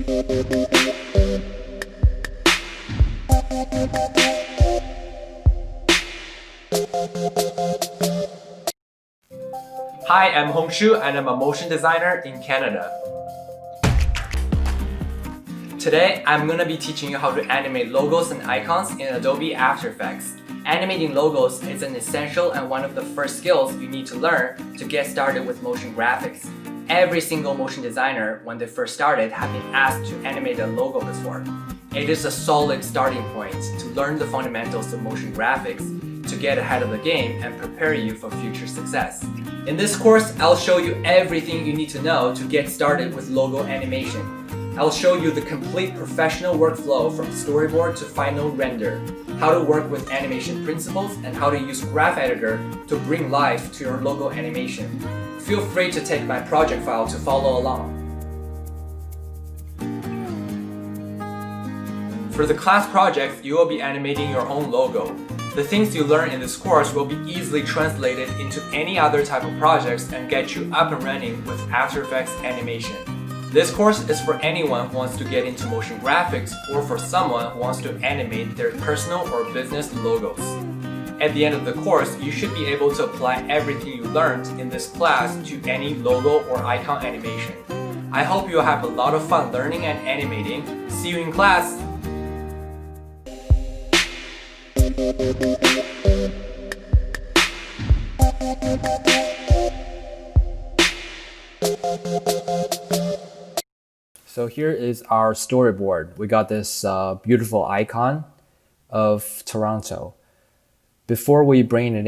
Hi, I'm Hongshu and I'm a motion designer in Canada. Today, I'm going to be teaching you how to animate logos and icons in Adobe After Effects. Animating logos is an essential and one of the first skills you need to learn to get started with motion graphics. Every single motion designer, when they first started, have been asked to animate a logo before. It is a solid starting point to learn the fundamentals of motion graphics, to get ahead of the game and prepare you for future success. In this course, I'll show you everything you need to know to get started with logo animation. I'll show you the complete professional workflow from storyboard to final render, how to work with animation principles, and how to use Graph Editor to bring life to your logo animation. Feel free to take my project file to follow along. For the class project, you will be animating your own logo. The things you learn in this course will be easily translated into any other type of projects and get you up and running with After Effects animation. This course is for anyone who wants to get into motion graphics or for someone who wants to animate their personal or business logos. At the end of the course, you should be able to apply everything you learned in this class to any logo or icon animation. I hope you'll have a lot of fun learning and animating. See you in class! So here is our storyboard. We got this beautiful icon of Toronto. Before we bring it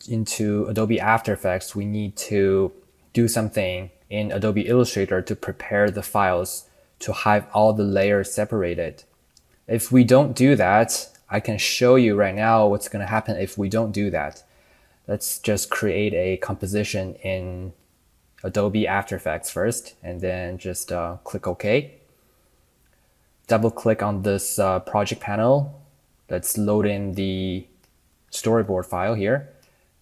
into Adobe After Effects, we need to do something in Adobe Illustrator to prepare the files to have all the layers separated. If we don't do that, I can show you right now what's going to happen if we don't do that. Let's just create a composition in Adobe After Effects first, and then just click OK. Double click on this project panel. Let's load in the storyboard file here.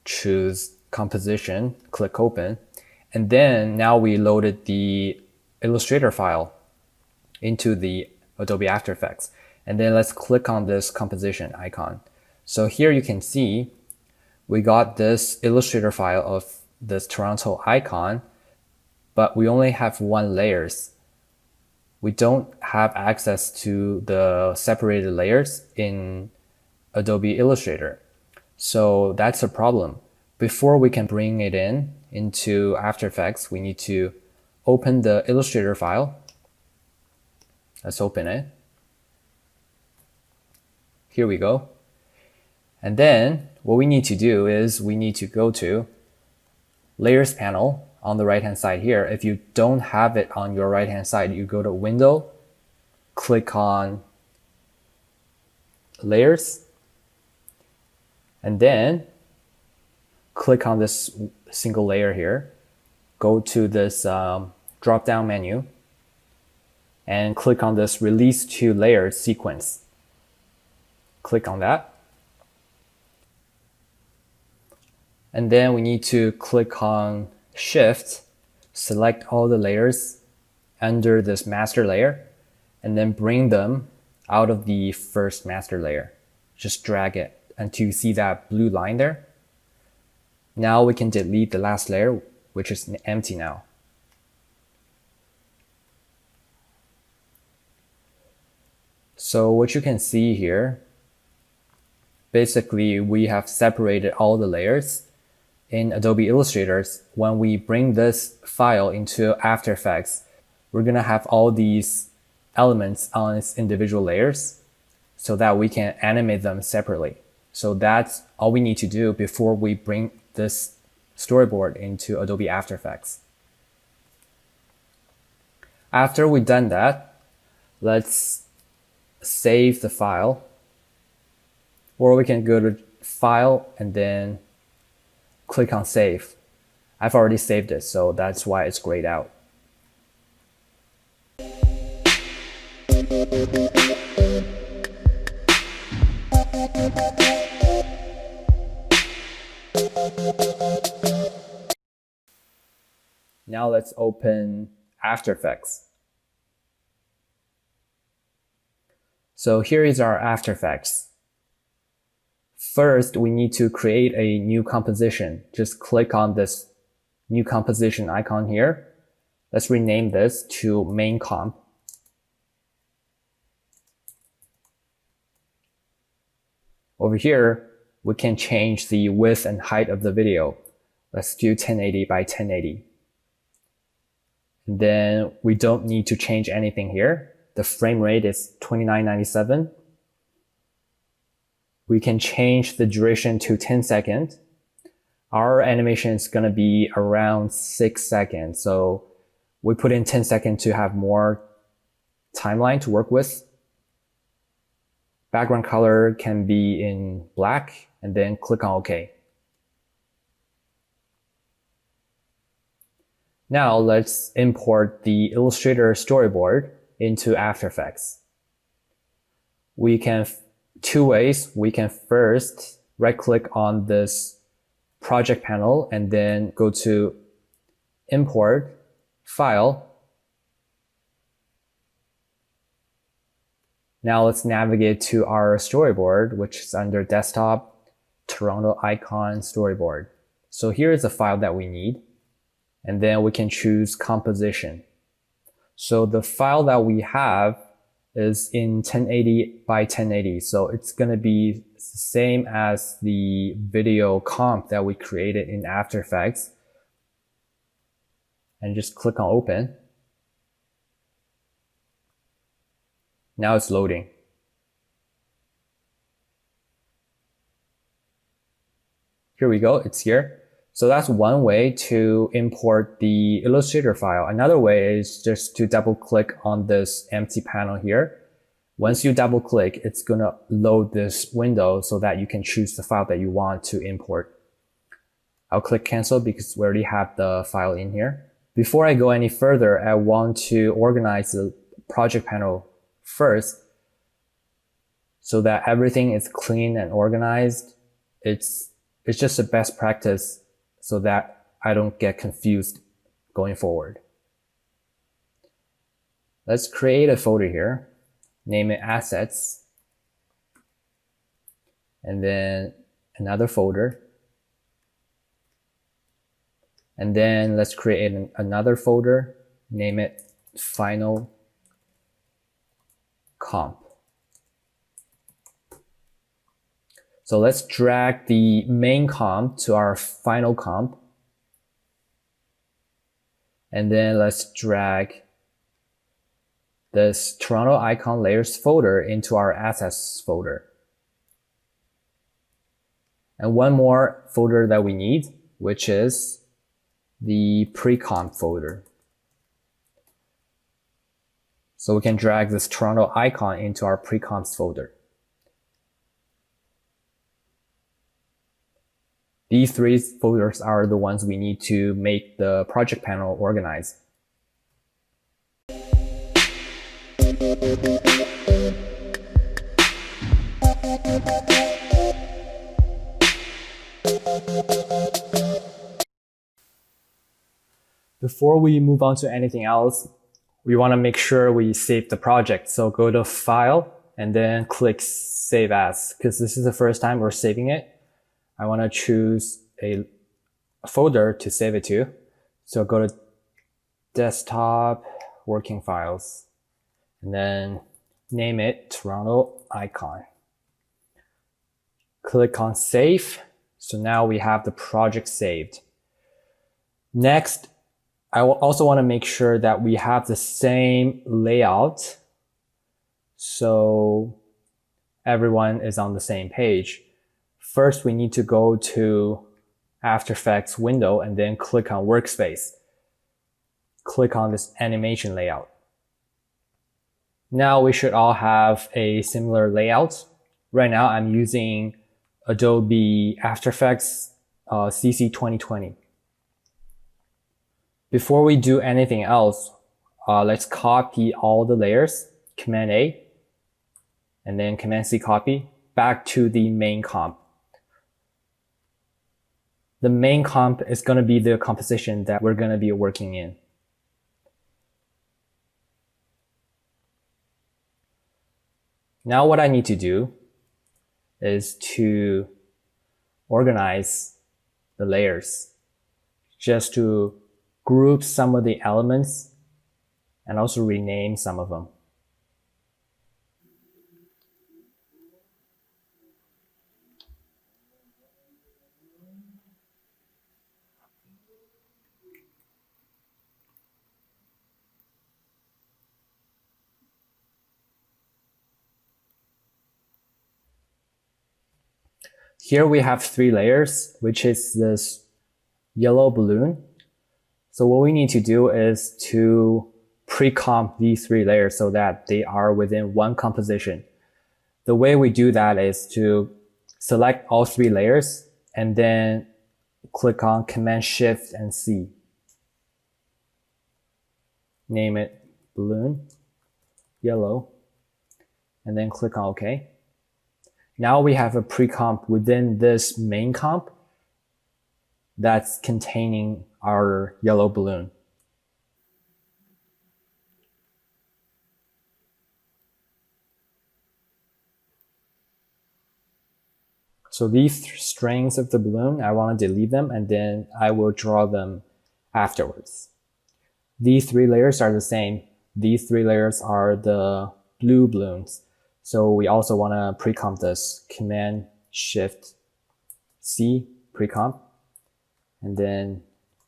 Choose composition, click open. And then now we loaded the Illustrator file into the Adobe After Effects. And then let's click on this composition icon. So here you can see we got this Illustrator file of this Toronto icon, but we only have one layers. We don't have access to the separated layers in Adobe Illustrator. So that's a problem. Before we can bring it into After Effects, we need to open the Illustrator file. Let's open it. Here we go. And then what we need to do is we need to go to Layers panel on the right hand side here. If you don't have it on your right hand side, you go to Window, click on Layers, and then click on this single layer here. Go to this drop down menu and click on this Release to Layers sequence. Click on that. And then we need to click on Shift, select all the layers under this master layer, and then bring them out of the first master layer. Just drag it until you see that blue line there. Now we can delete the last layer, which is empty now. So what you can see here, basically we have separated all the layers. In Adobe Illustrator, when we bring this file into After Effects, we're going to have all these elements on its individual layers so that we can animate them separately. So that's all we need to do before we bring this storyboard into Adobe After Effects. After we've done that, let's save the file, or we can go to File and then click on Save. I've already saved it, so that's why it's grayed out. Now let's open After Effects. So here is our After Effects. First, we need to create a new composition. Just click on this new composition icon here. Let's rename this to main comp. Over here, we can change the width and height of the video. Let's do 1080 by 1080. And then we don't need to change anything here. The frame rate is 2997. We can change the duration to 10 seconds. Our animation is going to be around 6 seconds. So we put in 10 seconds to have more timeline to work with. Background color can be in black, and then click on OK. Now let's import the Illustrator storyboard into After Effects. We can two ways. We can first right-click on this project panel and then go to Import, File. Now let's navigate to our storyboard, which is under Desktop, Toronto Icon Storyboard. So here is the file that we need. And then we can choose Composition. So the file that we have is in 1080 by 1080. So it's going to be the same as the video comp that we created in After Effects. And just click on Open. Now it's loading. Here we go, it's here. So that's one way to import the Illustrator file. Another way is just to double click on this empty panel here. Once you double click, it's gonna load this window so that you can choose the file that you want to import. I'll click cancel because we already have the file in here. Before I go any further, I want to organize the project panel first so that everything is clean and organized. It's just a best practice so that I don't get confused going forward. Let's create a folder here, name it Assets, and then another folder. And then let's create another folder, name it Final Comp. So let's drag the main comp to our final comp. And then let's drag this Toronto Icon Layers folder into our Assets folder. And one more folder that we need, which is the pre-comp folder. So we can drag this Toronto icon into our pre-comps folder. These three folders are the ones we need to make the project panel organized. Before we move on to anything else, we want to make sure we save the project. So go to File and then click Save As, because this is the first time we're saving it. I want to choose a folder to save it to. So go to Desktop, Working Files, and then name it Toronto Icon. Click on Save. So now we have the project saved. Next, I will also want to make sure that we have the same layout so everyone is on the same page. First, we need to go to After Effects window and then click on Workspace. Click on this animation layout. Now we should all have a similar layout. Right now I'm using Adobe After Effects CC 2020. Before we do anything else, let's copy all the layers, Command A, and then Command C copy, back to the main comp. The main comp is going to be the composition that we're going to be working in. Now what I need to do is to organize the layers, just to group some of the elements and also rename some of them. Here we have 3 layers, which is this yellow balloon. So what we need to do is to pre-comp these 3 layers so that they are within one composition. The way we do that is to select all 3 layers and then click on Command Shift and C. Name it balloon, yellow, and then click on OK. Now we have a pre-comp within this main comp that's containing our yellow balloon. So these strings of the balloon, I want to delete them and then I will draw them afterwards. These 3 layers are the same. These 3 layers are the blue balloons. So we also want to pre-comp this. Command Shift C, pre-comp, and then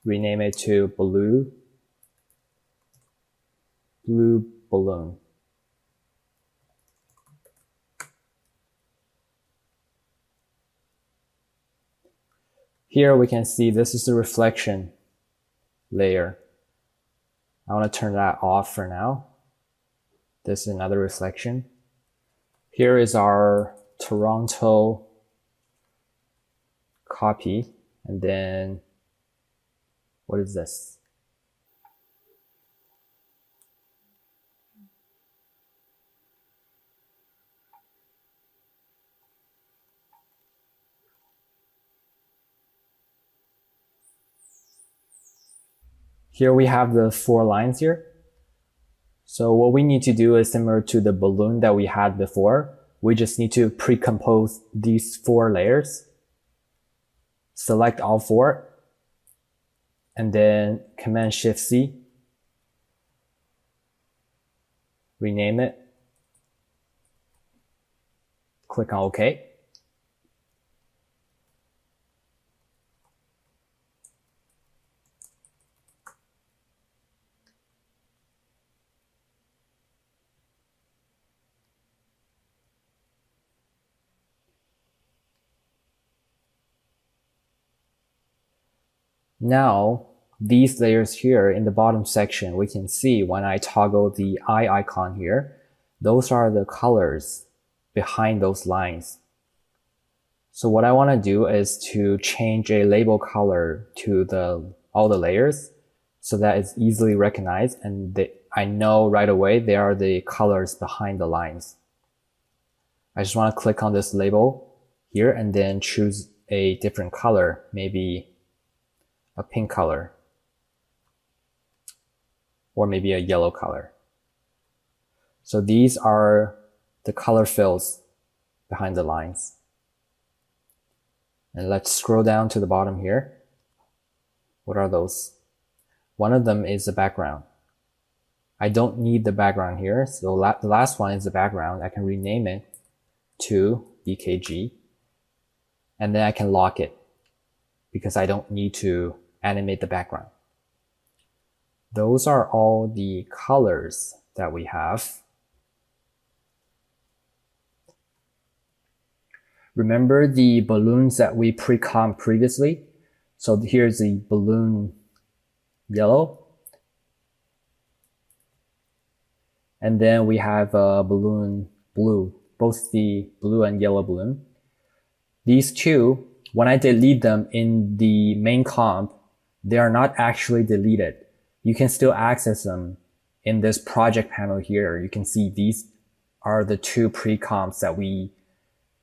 rename it to blue balloon. Here we can see this is the reflection layer. I want to turn that off for now. This is another reflection. Here is our Toronto copy, and then what is this? Here we have the 4 lines here. So what we need to do is similar to the balloon that we had before. We just need to pre-compose these 4 layers. Select all 4. And then Command Shift C. Rename it. Click on OK. Now, these layers here in the bottom section, we can see when I toggle the eye icon here, those are the colors behind those lines. So what I want to do is to change a label color to all the layers so that it's easily recognized and I know right away they are the colors behind the lines. I just want to click on this label here and then choose a different color, maybe a pink color, or maybe a yellow color. So these are the color fills behind the lines. And let's scroll down to the bottom here. What are those? One of them is the background. I don't need the background here, so the last one is the background. I can rename it to BKG, and then I can lock it because I don't need to animate the background. Those are all the colors that we have. Remember the balloons that we pre-comp previously? So here's the balloon yellow. And then we have a balloon blue, both the blue and yellow balloon. These two, when I delete them in the main comp, they are not actually deleted. You can still access them in this project panel here. You can see these are the 2 pre-comps that we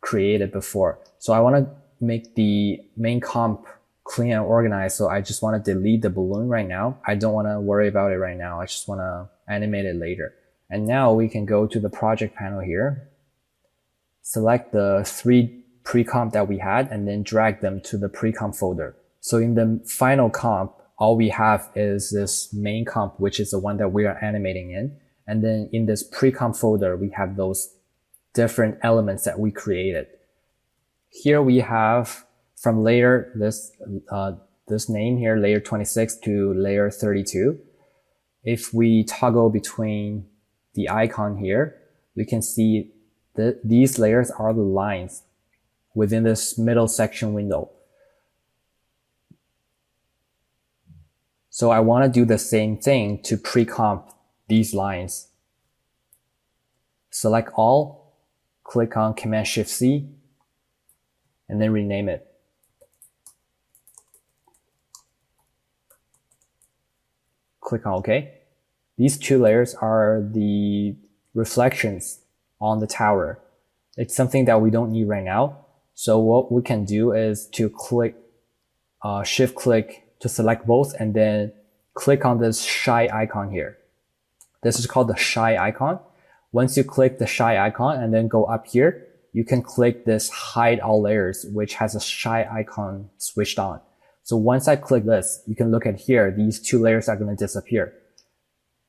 created before. So I want to make the main comp clean and organized. So I just want to delete the balloon right now. I don't want to worry about it right now. I just want to animate it later. And now we can go to the project panel here. select the 3 pre-comp that we had and then drag them to the pre-comp folder. So in the final comp, all we have is this main comp, which is the one that we are animating in. And then in this pre-comp folder, we have those different elements that we created. Here we have from layer, this name here, layer 26 to layer 32. If we toggle between the icon here, we can see that these layers are the lines within this middle section window. So I want to do the same thing to pre-comp these lines. Select all, click on Command-Shift-C, and then rename it. Click on OK. These 2 layers are the reflections on the tower. It's something that we don't need right now. So what we can do is to click, shift click to select both and then click on this shy icon here. This is called the shy icon. Once you click the shy icon and then go up here, you can click this hide all layers, which has a shy icon switched on. So once I click this, you can look at here, these 2 layers are going to disappear,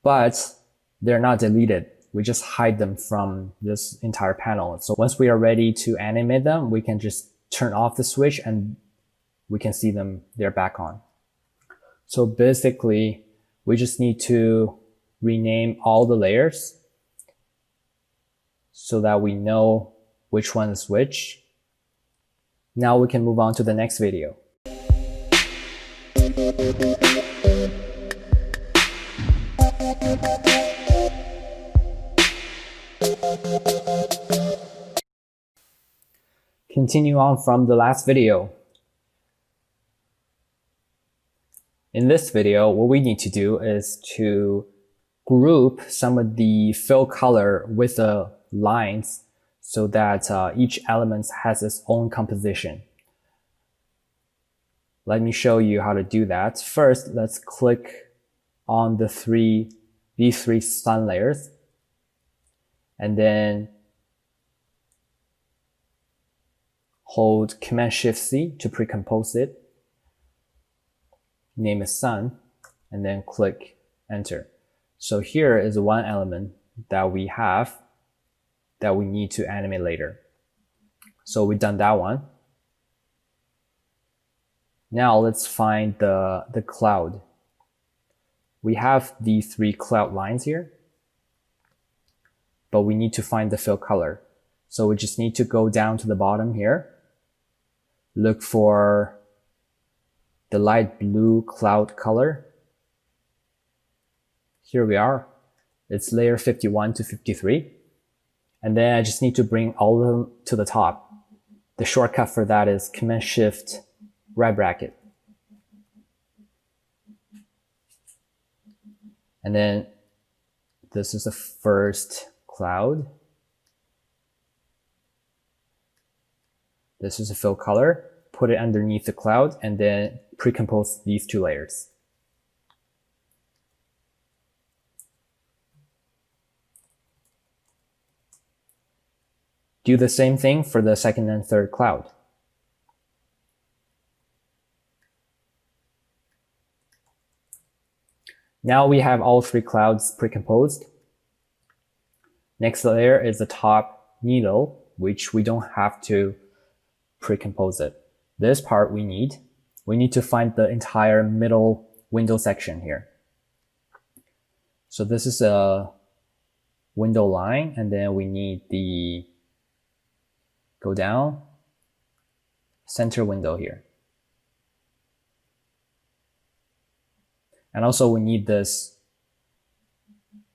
but they're not deleted. We just hide them from this entire panel. So once we are ready to animate them, we can just turn off the switch and we can see them, they're back on. So basically, we just need to rename all the layers so that we know which one is which. Now we can move on to the next video. Continue on from the last video. In this video, what we need to do is to group some of the fill color with the lines so that each element has its own composition. Let me show you how to do that. First, let's click on these 3 sun layers, and then hold Command-Shift-C to pre-compose it. Name it sun, and then click enter. So here is one element that we have that we need to animate later. So we've done that one. Now let's find the cloud. We have these 3 cloud lines here, but we need to find the fill color. So we just need to go down to the bottom here, look for the light blue cloud color. Here we are. It's layer 51 to 53. And then I just need to bring all of them to the top. The shortcut for that is Command-Shift right bracket. And then this is the first cloud. This is a fill color. Put it underneath the cloud and then pre-compose these 2 layers. Do the same thing for the second and third cloud. Now we have all 3 clouds pre-composed. Next layer is the top needle, which we don't have to pre-compose it. This part we need to find the entire middle window section here. So this is a window line, and then we need the go down center window here. And also we need this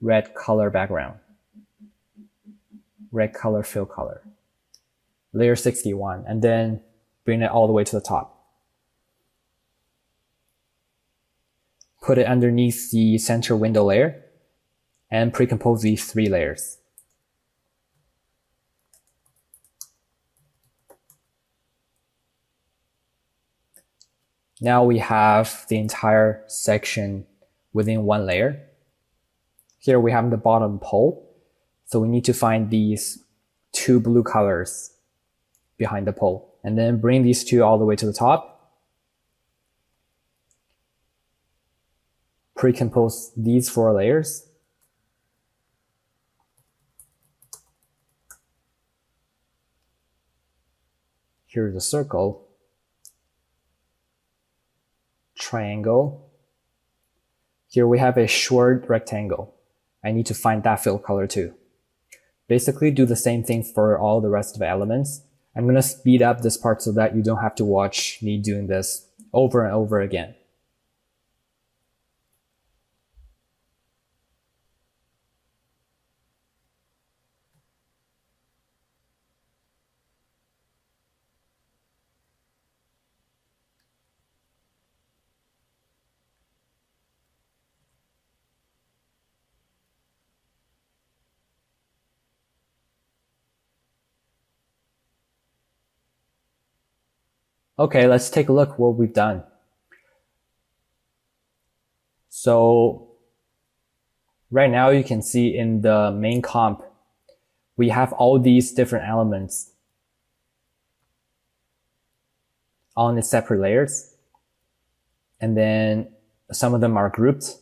red color background, red color fill color, layer 61, and then bring it all the way to the top. Put it underneath the center window layer and pre-compose these 3 layers. Now we have the entire section within one layer. Here we have the bottom pole. So we need to find these two blue colors behind the pole. And then bring these two all the way to the top. Pre-compose these 4 layers. Here's a circle, triangle. Here we have a short rectangle. I need to find that fill color too. Basically do the same thing for all the rest of the elements. I'm going to speed up this part so that you don't have to watch me doing this over and over again. Okay, let's take a look what we've done. So right now you can see in the main comp, we have all these different elements on its separate layers. And then some of them are grouped.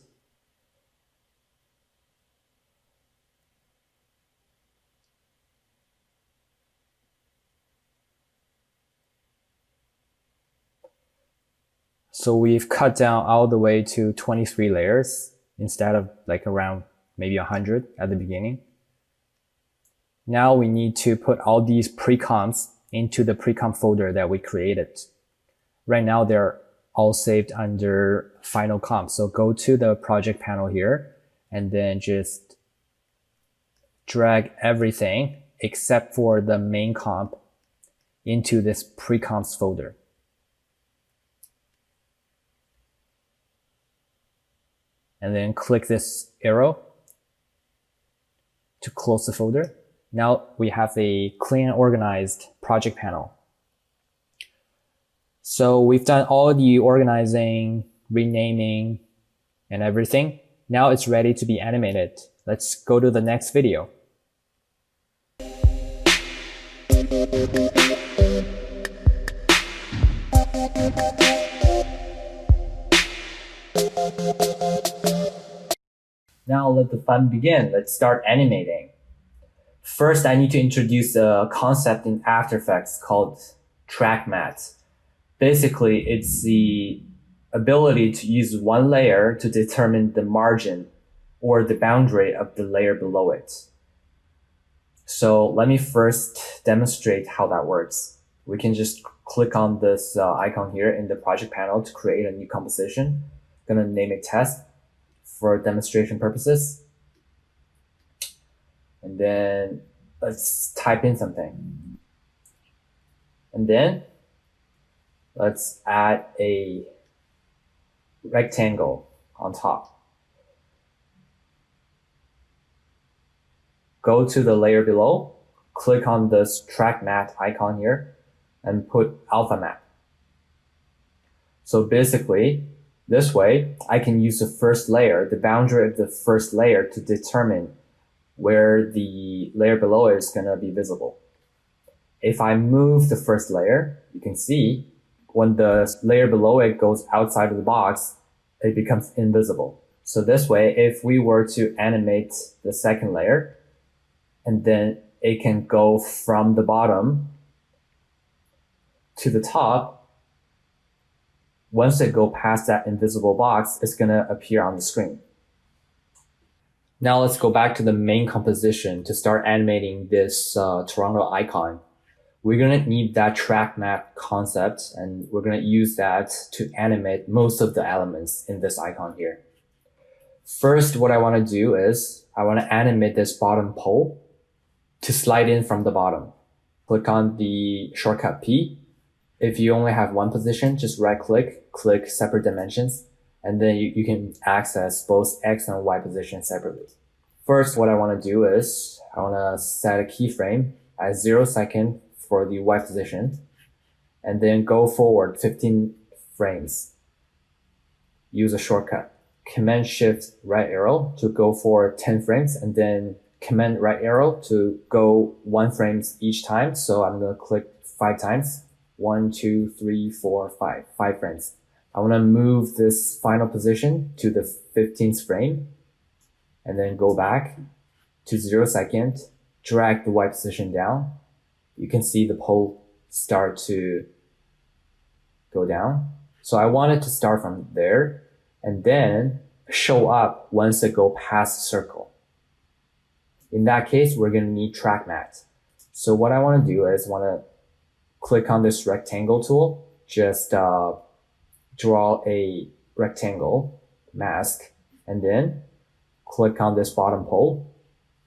So we've cut down all the way to 23 layers instead of like around maybe 100 at the beginning. Now we need to put all these pre-comps into the pre-comp folder that we created. Right now they're all saved under final comp. So go to the project panel here and then just drag everything except for the main comp into this pre-comps folder. And then click this arrow to close the folder. Now we have a clean and organized project panel. So we've done all the organizing, renaming, and everything. Now it's ready to be animated. Let's go to the next video. Now let the fun begin. Let's start animating. First, I need to introduce a concept in After Effects called track matte. Basically, it's the ability to use one layer to determine the margin or the boundary of the layer below it. So let me first demonstrate how that works. We can just click on this icon here in the project panel to create a new composition. I'm gonna name it test for demonstration purposes. And then let's type in something. And then let's add a rectangle on top. Go to the layer below, click on this track matte icon here, and put alpha matte. So basically, this way, I can use the first layer, the boundary of the first layer, to determine where the layer below it is going to be visible. If I move the first layer, you can see when the layer below it goes outside of the box, it becomes invisible. So this way, if we were to animate the second layer, and then it can go from the bottom to the top, once it goes past that invisible box, it's going to appear on the screen. Now let's go back to the main composition to start animating this Toronto icon. We're going to need that track matte concept, and we're going to use that to animate most of the elements in this icon here. First, what I want to do is I want to animate this bottom pole to slide in from the bottom. Click on the shortcut P. If you only have one position, just right click, click separate dimensions, and then you can access both X and Y positions separately. First, what I want to do is I want to set a keyframe at 0 seconds for the Y position, and then go forward 15 frames. Use a shortcut, Command Shift right arrow to go for 10 frames, and then command right arrow to go 1 frame each time. So I'm going to click 5 times. 1, 2, 3, 4, 5. 5 frames. I want to move this final position to the 15th frame and then go back to 0 second, drag the Y position down. You can see the pole start to go down. So I want it to start from there and then show up once it go past the circle. In that case, we're going to need track mat. So what I want to do is click on this rectangle tool, just draw a rectangle mask, and then click on this bottom pole,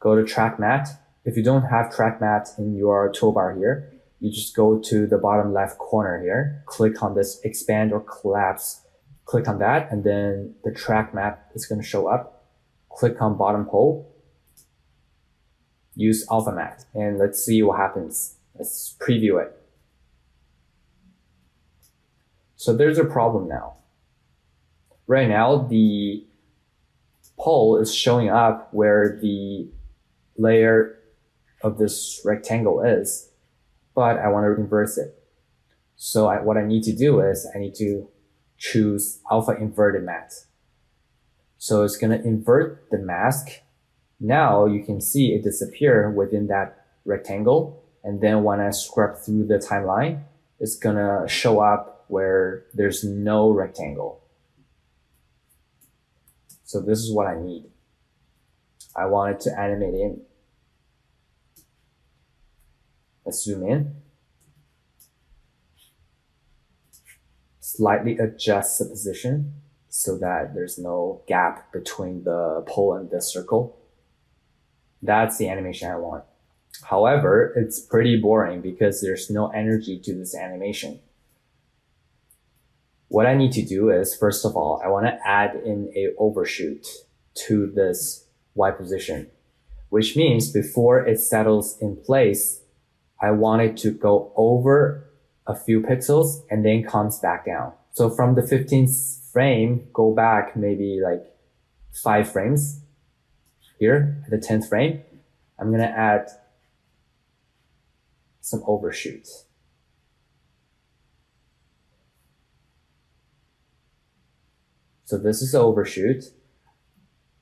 go to track mat. If you don't have track mat in your toolbar here, you just go to the bottom left corner here, click on this expand or collapse, click on that, and then the track mat is going to show up. Click on bottom pole, use alpha mat, and let's see what happens. Let's preview it. So there's a problem now. Right now, the pole is showing up where the layer of this rectangle is, but I want to reverse it. So what I need to do is I need to choose alpha inverted mat. So it's going to invert the mask. Now you can see it disappear within that rectangle. And then when I scrub through the timeline, it's going to show up where there's no rectangle. So this is what I need. I want it to animate in. Let's zoom in. Slightly adjust the position so that there's no gap between the pole and the circle. That's the animation I want. However, it's pretty boring because there's no energy to this animation. What I need to do is, first of all, I want to add in a overshoot to this Y position, which means before it settles in place, I want it to go over a few pixels and then comes back down. So from the 15th frame, go back maybe like 5 frames. Here at the 10th frame, I'm going to add some overshoot. So this is the overshoot.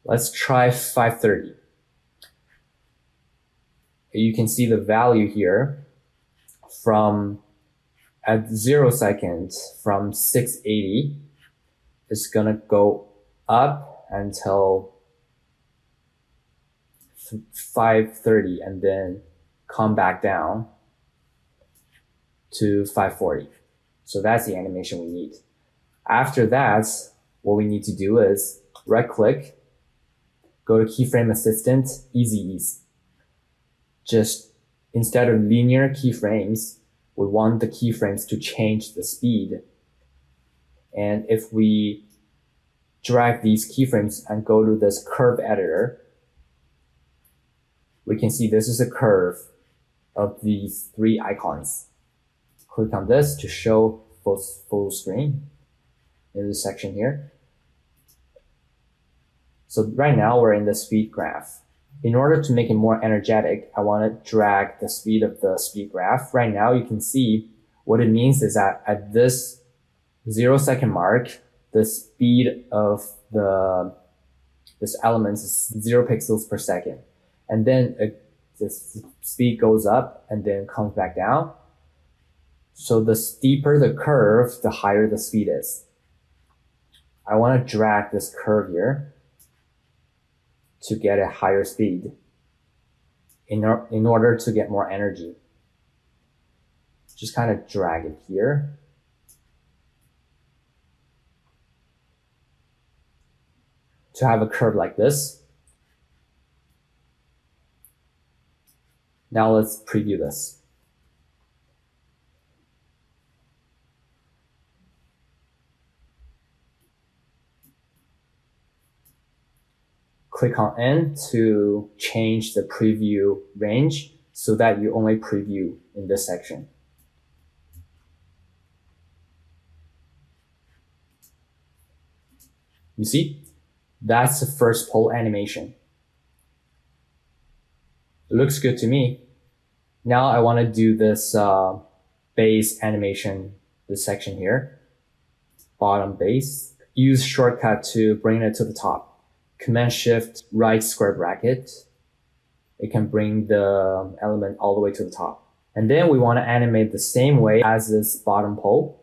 Let's try 530. You can see the value here from at 0 seconds from 680 is gonna go up until 530 and then come back down to 540. So that's the animation we need. After that, what we need to do is right click, go to keyframe assistant, easy ease. Just instead of linear keyframes, we want the keyframes to change the speed. And if we drag these keyframes and go to this curve editor, we can see this is a curve of these 3 icons. Click on this to show full screen in this section here. So right now we're in the speed graph. In order to make it more energetic, I want to drag the speed of the speed graph. Right now you can see what it means is that at this 0 second mark, the speed of this element is 0 pixels per second. And then the speed goes up and then comes back down. So the steeper the curve, the higher the speed is. I want to drag this curve here to get a higher speed in order to get more energy. Just kind of drag it here. To have a curve like this. Now let's preview this. Click on N to change the preview range so that you only preview in this section. You see, that's the first pole animation. looks good to me. Now I want to do this base animation, this section here, bottom base. Use shortcut to bring it to the top. Command-Shift right square bracket. It can bring the element all the way to the top. And then we want to animate the same way as this bottom pole.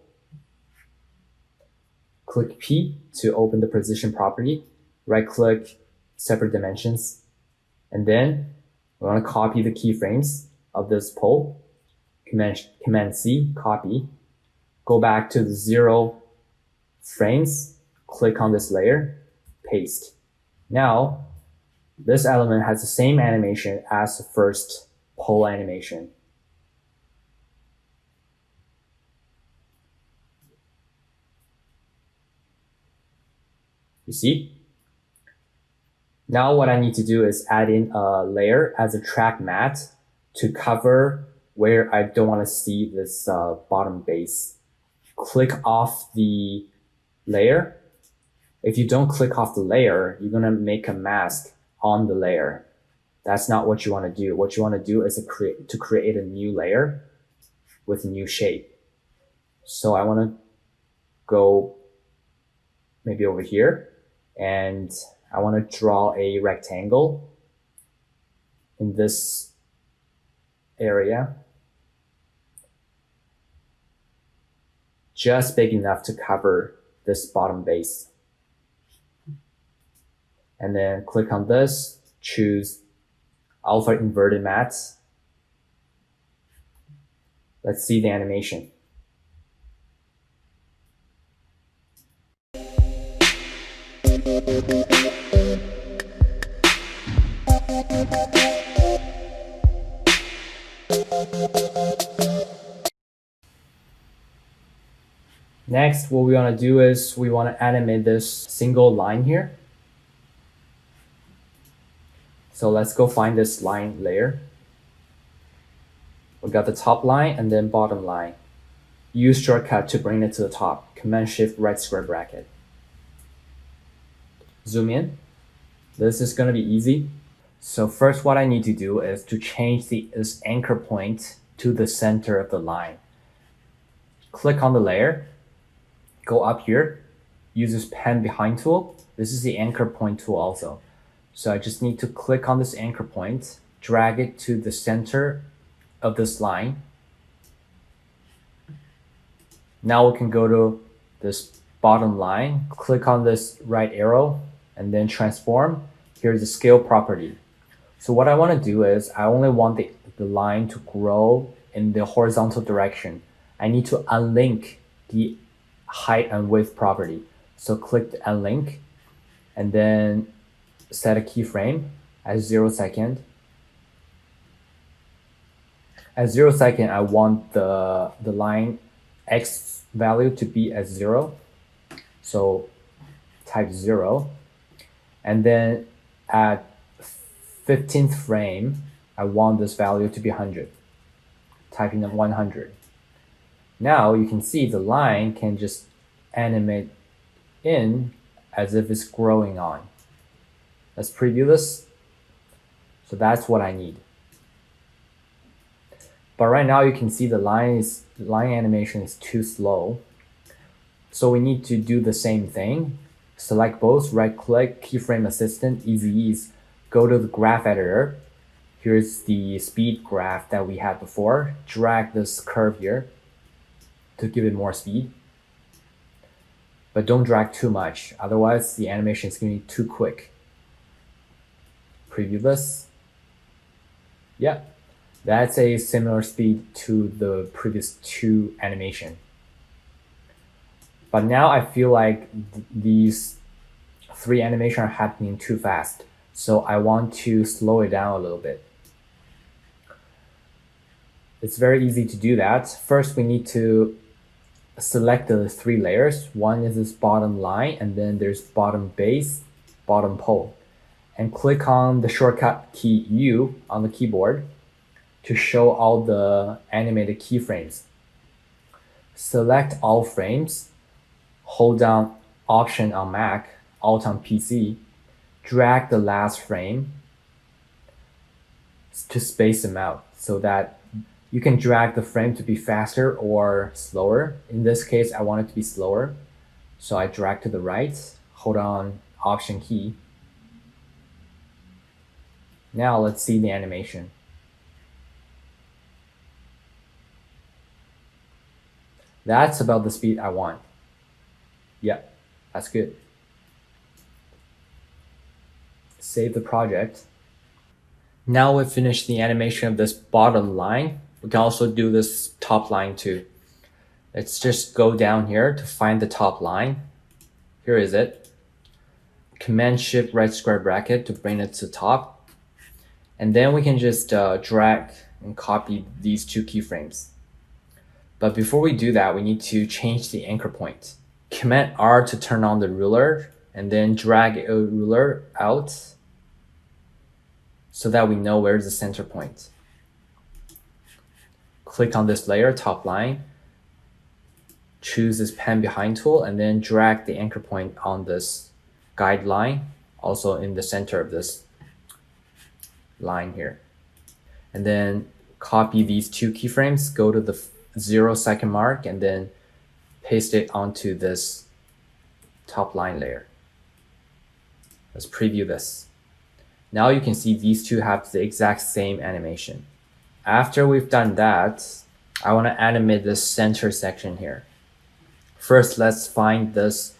Click P to open the position property. Right click, separate dimensions. And then we want to copy the keyframes of this pole. Command C, copy. Go back to the 0 frames. Click on this layer, paste. Now, this element has the same animation as the first pole animation. You see? Now what I need to do is add in a layer as a track matte to cover where I don't want to see this bottom base. Click off the layer. If you don't click off the layer, you're going to make a mask on the layer. That's not what you want to do. What you want to do is to create a new layer with a new shape. So I want to go maybe over here, and I want to draw a rectangle in this area, just big enough to cover this bottom base. And then click on this, choose alpha inverted matte. Let's see the animation. Next, what we want to do is we want to animate this single line here. So let's go find this line layer. We got the top line and then bottom line. Use shortcut to bring it to the top. Command-Shift right square bracket. Zoom in. This is going to be easy. So first what I need to do is to change this anchor point to the center of the line. Click on the layer. Go up here. Use this pen behind tool. This is the anchor point tool also. So I just need to click on this anchor point, drag it to the center of this line. Now we can go to this bottom line, click on this right arrow, and then transform. Here's the scale property. So what I want to do is I only want the line to grow in the horizontal direction. I need to unlink the height and width property. So click the unlink and then set a keyframe at 0 second. At 0 second, I want the line X value to be at 0. So type 0. And then at 15th frame, I want this value to be 100. Type in 100. Now you can see the line can just animate in as if it's growing on. Let's preview this. So that's what I need. But right now you can see the line animation is too slow. So we need to do the same thing. Select both, right click, keyframe assistant, easy ease. Go to the graph editor. Here's the speed graph that we had before. Drag this curve here to give it more speed. But don't drag too much, otherwise the animation is going to be too quick. Preview this. Yeah, that's a similar speed to the previous two animation. But now I feel like these three animations are happening too fast. So I want to slow it down a little bit. It's very easy to do that. First, we need to select the three layers. One is this bottom line, and then there's bottom base, bottom pole. And click on the shortcut key U on the keyboard to show all the animated keyframes. Select all frames, hold down Option on Mac, Alt on PC, drag the last frame, to space them out so that you can drag the frame to be faster or slower. In this case, I want it to be slower. So I drag to the right, hold on Option key. Now let's see the animation. That's about the speed I want. Yep, that's good. Save the project. Now we've finished the animation of this bottom line. We can also do this top line too. Let's just go down here to find the top line. Here is it. Command-Shift right square bracket to bring it to top. And then we can just drag and copy these two keyframes. But before we do that, we need to change the anchor point. Command R to turn on the ruler and then drag a ruler out so that we know where's the center point. Click on this layer, top line, choose this pen behind tool, and then drag the anchor point on this guide line, also in the center of this line here. And then copy these two keyframes, go to the 0 second mark, and then paste it onto this top line layer. Let's preview this. Now you can see these two have the exact same animation. After we've done that, I want to animate this center section here. First, let's find this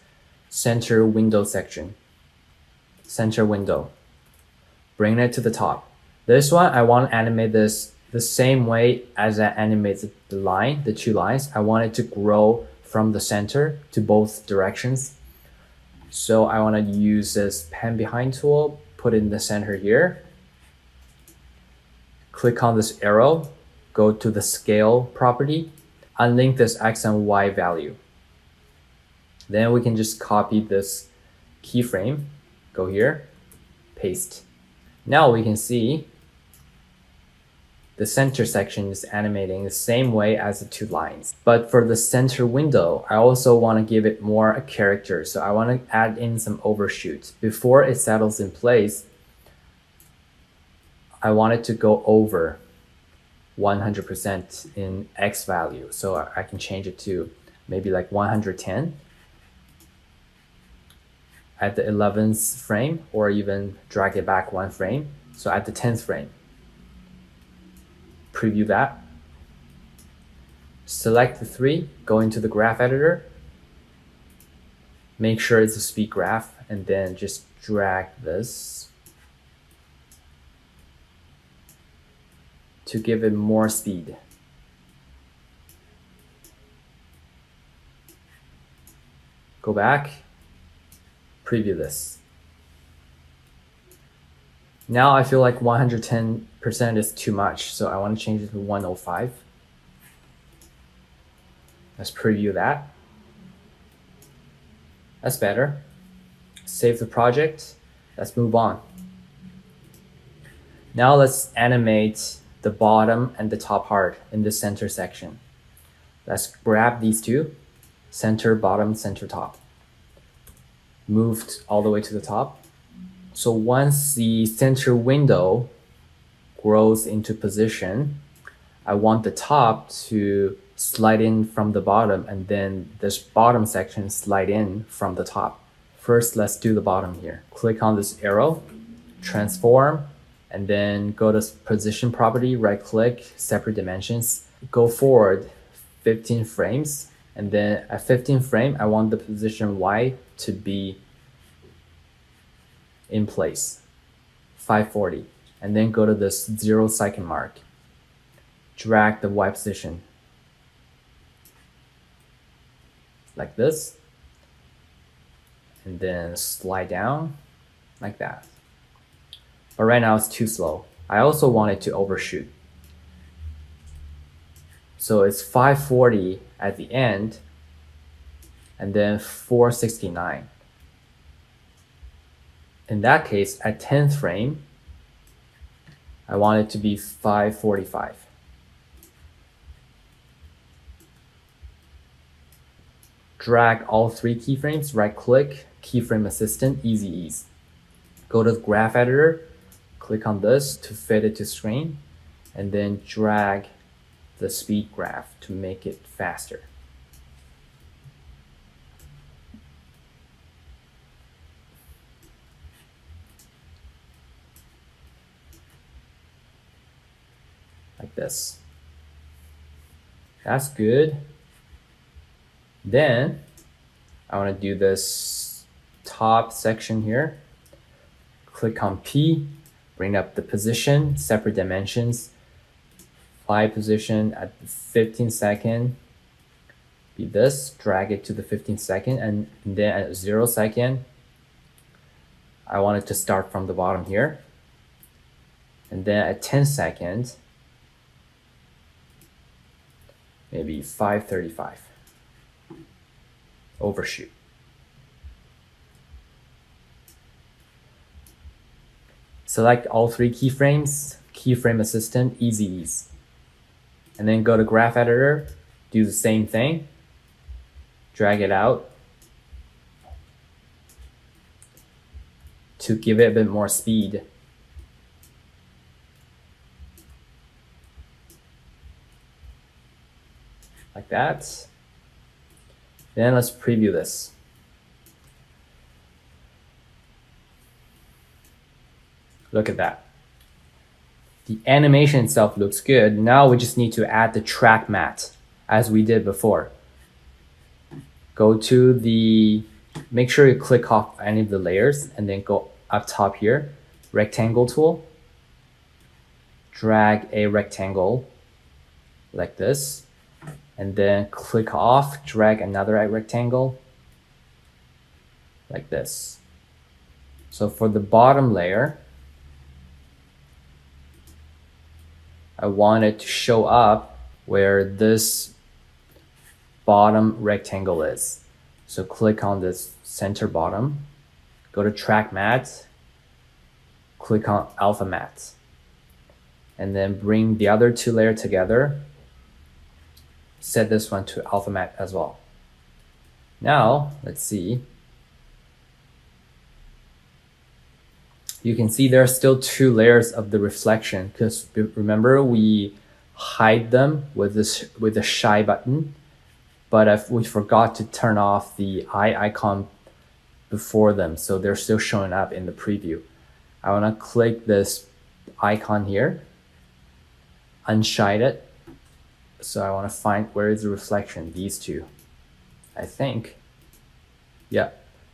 center window section. Center window. Bring it to the top. This one, I want to animate this the same way as I animated the line, the two lines. I want it to grow from the center to both directions. So I want to use this pen behind tool, put it in the center here. Click on this arrow, go to the scale property, unlink this X and Y value. Then we can just copy this keyframe, go here, paste. Now we can see the center section is animating the same way as the two lines. But for the center window, I also want to give it more a character. So I want to add in some overshoot. Before it settles in place, I want it to go over 100% in X value. So I can change it to maybe like 110 at the 11th frame, or even drag it back one frame. So at the 10th frame. Preview that. Select the 3, go into the graph editor. Make sure it's a speed graph, and then just drag this to give it more speed. Go back, preview this. Now I feel like 110% is too much, so I want to change it to 105. Let's preview that. That's better. Save the project. Let's move on. Now let's animate the bottom and the top part in the center section. Let's grab these two, center, bottom, center, top. Moved all the way to the top. So once the center window grows into position, I want the top to slide in from the bottom, and then this bottom section slide in from the top. First, let's do the bottom here. Click on this arrow, transform, and then go to position property, right click, separate dimensions, go forward 15 frames. And then at 15 frame, I want the position Y to be in place, 540. And then go to this 0 second mark. Drag the Y position like this. And then slide down like that. But right now it's too slow. I also want it to overshoot. So it's 540 at the end, and then 469. In that case, at 10th frame, I want it to be 545. Drag all 3 keyframes, right click, keyframe assistant, easy ease. Go to the graph editor, Click on this to fit it to screen, and then drag the speed graph to make it faster. Like this. That's good. Then I want to do this top section here. Click on P, bring up the position, separate dimensions, apply position at the 15 second, be this, drag it to the 15 second, and then at 0 second, I want it to start from the bottom here. And then at 10 seconds, maybe 535, overshoot. Select all 3 keyframes, keyframe assistant, easy ease. And then go to graph editor, do the same thing, drag it out to give it a bit more speed. Like that. Then let's preview this. Look at that. The animation itself looks good. Now we just need to add the track matte as we did before. Go to the, make sure you click off any of the layers and then go up top here, rectangle tool, drag a rectangle like this, and then click off, drag another rectangle like this. So for the bottom layer, I want it to show up where this bottom rectangle is. So click on this center bottom, go to track matte, click on alpha matte, and then bring the other 2 layers together. Set this one to alpha matte as well. Now, let's see. You can see there are still 2 layers of the reflection because remember we hide them with the shy button, but if we forgot to turn off the eye icon before them, so they're still showing up in the preview. I want to click this icon here, unshade it. So I want to find where is the reflection, these 2. I think, yeah,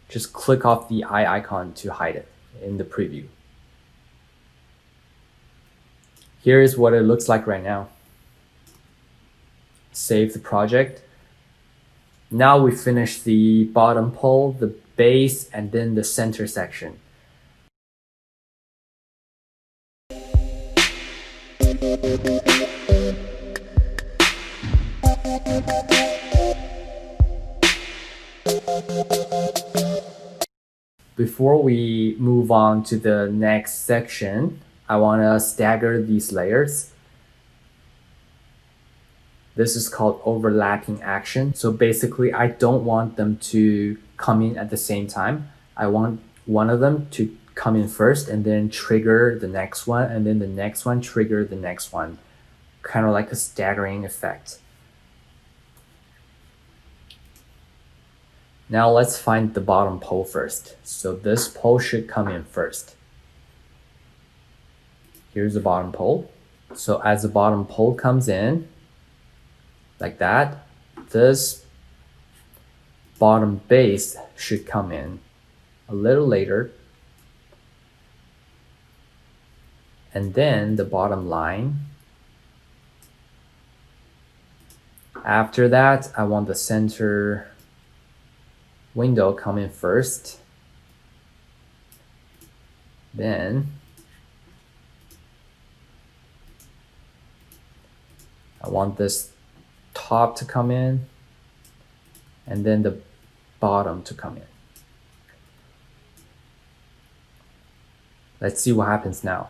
just click off the eye icon to hide it in the preview. Here is what it looks like right now. Save the project. Now we finished the bottom pole, the base, and then the center section. Before we move on to the next section, I want to stagger these layers. This is called overlapping action. So basically, I don't want them to come in at the same time. I want one of them to come in first and then trigger the next one, and then the next one trigger the next one. Kind of like a staggering effect. Now let's find the bottom pole first. So this pole should come in first. Here's the bottom pole. So as the bottom pole comes in, like that, this bottom base should come in a little later. And then the bottom line. After that, I want the center window come in first. Then I want this top to come in, and then the bottom to come in. Let's see what happens now.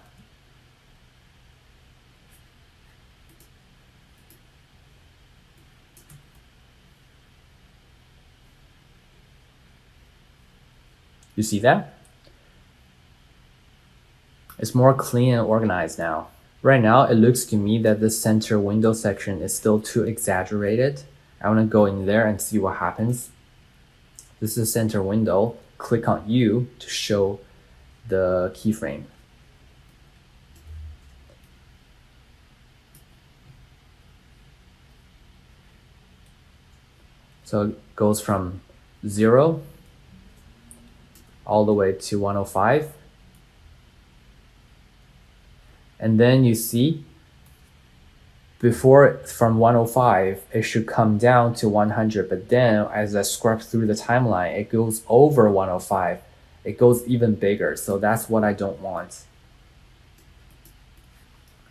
You see that? It's more clean and organized now. Right now, it looks to me that this center window section is still too exaggerated. I want to go in there and see what happens. This is center window. Click on U to show the keyframe. So it goes from 0 all the way to 105. And then you see, before from 105, it should come down to 100. But then as I scrub through the timeline, it goes over 105. It goes even bigger. So that's what I don't want.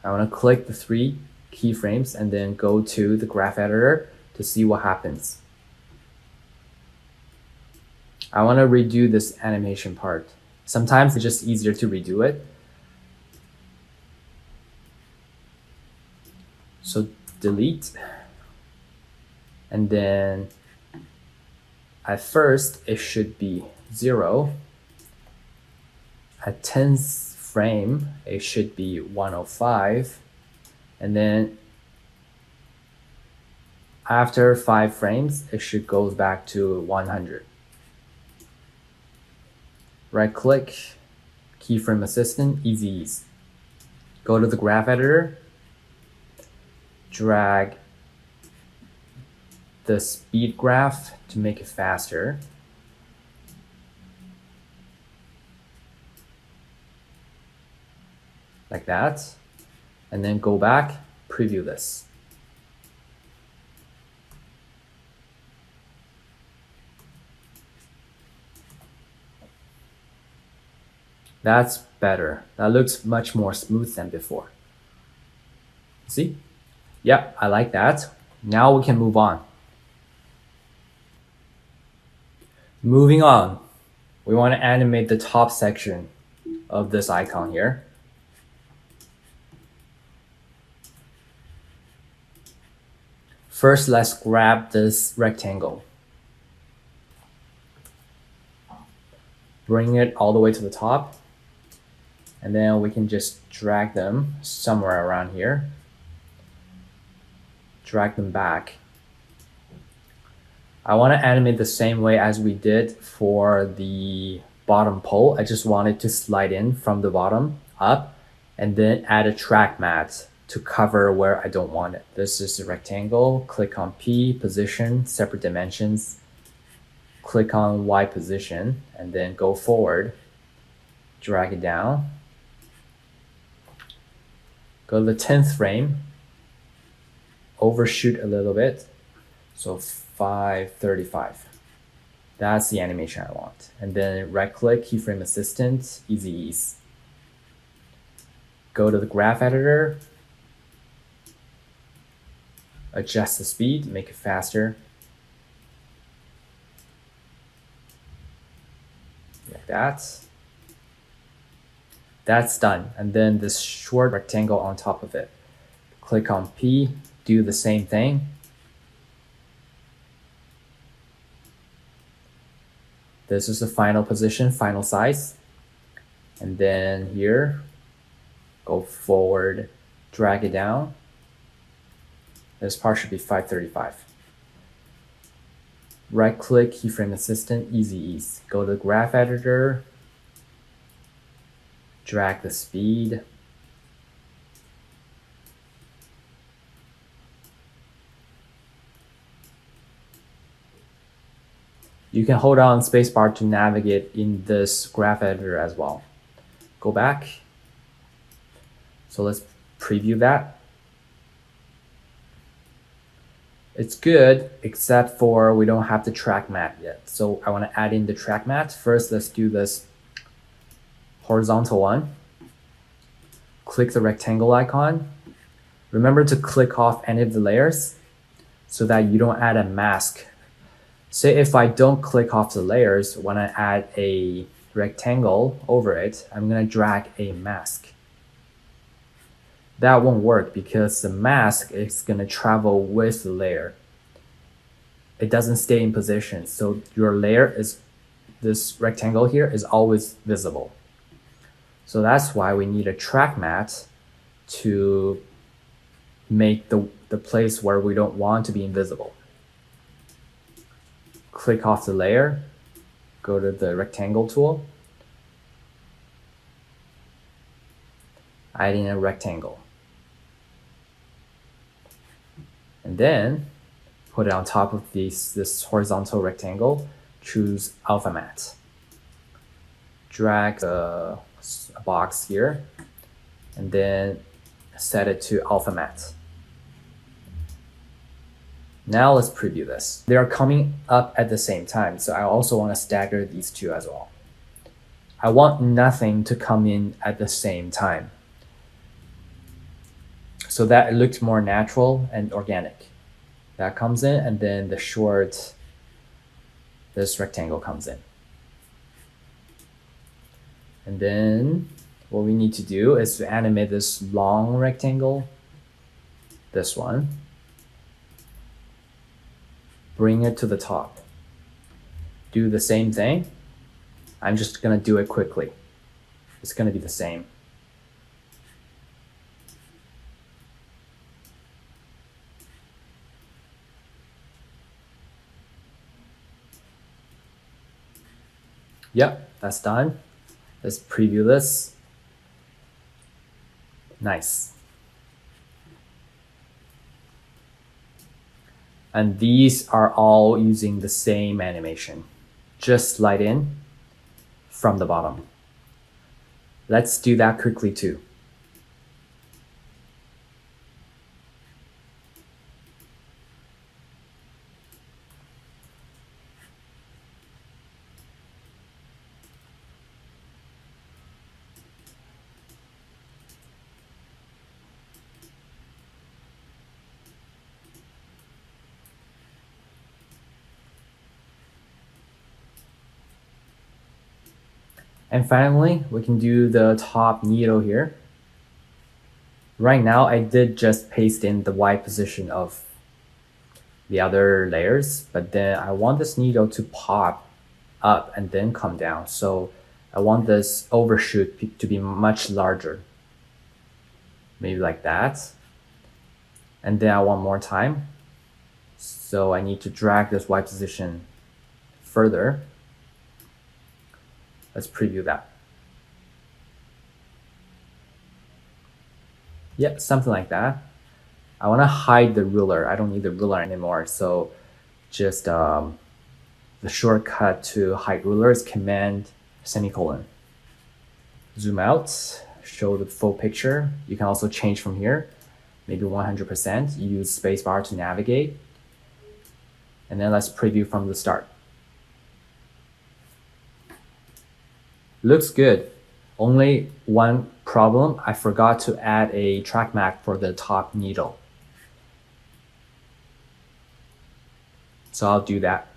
I want to click the 3 keyframes and then go to the graph editor to see what happens. I want to redo this animation part. Sometimes it's just easier to redo it. So delete. And then at first it should be 0. At 10th frame, it should be 105. And then after 5 frames, it should go back to 100. Right click, keyframe assistant, easy ease. Go to the graph editor, drag the speed graph to make it faster. Like that. And then go back, preview this. That's better. That looks much more smooth than before. See? Yep, I like that. Now we can move on. Moving on, we want to animate the top section of this icon here. First, let's grab this rectangle. Bring it all the way to the top. And then we can just drag them somewhere around here. Drag them back. I want to animate the same way as we did for the bottom pole. I just want it to slide in from the bottom up and then add a track mat to cover where I don't want it. This is a rectangle. Click on P, position, separate dimensions. Click on Y position and then go forward. Drag it down. Go to the 10th frame. Overshoot a little bit. So 535. That's the animation I want. And then right click, keyframe assistant, easy ease. Go to the graph editor. Adjust the speed, make it faster. Like that. That's done. And then this short rectangle on top of it. Click on P, do the same thing. This is the final position, final size. And then here, go forward, drag it down. This part should be 535. Right click, keyframe assistant, easy ease. Go to the graph editor, drag the speed. You can hold down spacebar to navigate in this graph editor as well. Go back. So let's preview that. It's good, except for we don't have the track mat yet. So I want to add in the track mat. First, let's do this horizontal one. Click the rectangle icon. Remember to click off any of the layers so that you don't add a mask. Say if I don't click off the layers, when I add a rectangle over it, I'm going to drag a mask. That won't work because the mask is going to travel with the layer. It doesn't stay in position. So your layer is, this rectangle here is always visible. So that's why we need a track matte to make the place where we don't want to be invisible. Click off the layer, go to the rectangle tool, add in a rectangle. And then put it on top of this horizontal rectangle, choose alpha matte. Drag a box here, and then set it to alpha matte. Now let's preview this. They are coming up at the same time, so I also want to stagger these two as well. I want nothing to come in at the same time, so that it looks more natural and organic. That comes in, and then the short, this rectangle comes in. And then what we need to do is to animate this long rectangle, this one. Bring it to the top. Do the same thing. I'm just gonna do it quickly. It's gonna be the same. Yep, that's done. Let's preview this. Nice. And these are all using the same animation. Just slide in from the bottom. Let's do that quickly too. And finally, we can do the top needle here. Right now, I did just paste in the Y position of the other layers, but then I want this needle to pop up and then come down. So I want this overshoot to be much larger. Maybe like that. And then I want more time. So I need to drag this Y position further. Let's preview that. Yep, something like that. I want to hide the ruler. I don't need the ruler anymore. So just the shortcut to hide ruler is Command semicolon. Zoom out, show the full picture. You can also change from here, maybe 100%. Use spacebar to navigate. And then let's preview from the start. Looks good. Only one problem, I forgot to add a track matte for the top needle. So I'll do that.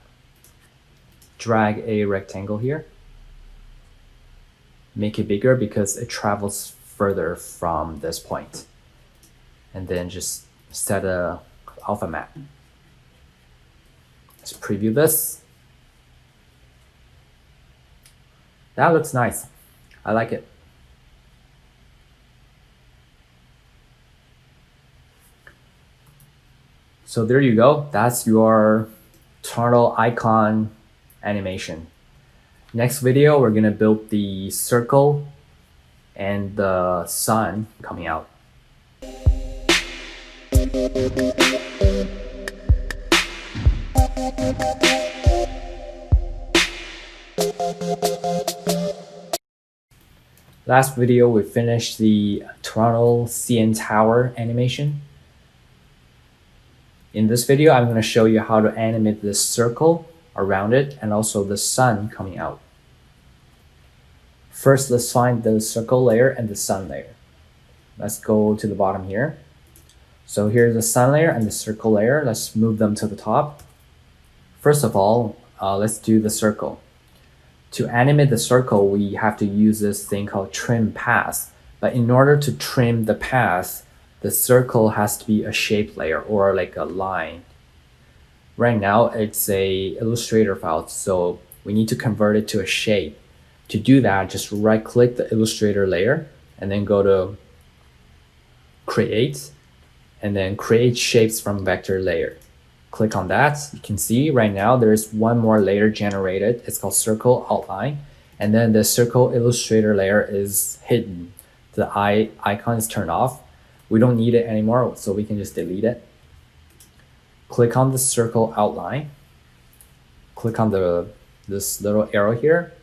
Drag a rectangle here. Make it bigger because it travels further from this point. And then just set a alpha matte. Let's preview this. That looks nice. I like it. So there you go. That's your turtle icon animation. Next video, we're gonna build the circle and the sun coming out. Last video, we finished the Toronto CN Tower animation. In this video, I'm going to show you how to animate this circle around it and also the sun coming out. First, let's find the circle layer and the sun layer. Let's go to the bottom here. So here's the sun layer and the circle layer. Let's move them to the top. First of all, let's do the circle. To animate the circle, we have to use this thing called trim path. But in order to trim the path, the circle has to be a shape layer or like a line. Right now, it's a Illustrator file, so we need to convert it to a shape. To do that, just right click the Illustrator layer and then go to Create and then Create Shapes from Vector Layer. Click on that. You can see right now there's one more layer generated. It's called Circle Outline. And then the Circle Illustrator layer is hidden. The eye icon is turned off. We don't need it anymore, so we can just delete it. Click on the Circle Outline. Click on this little arrow here,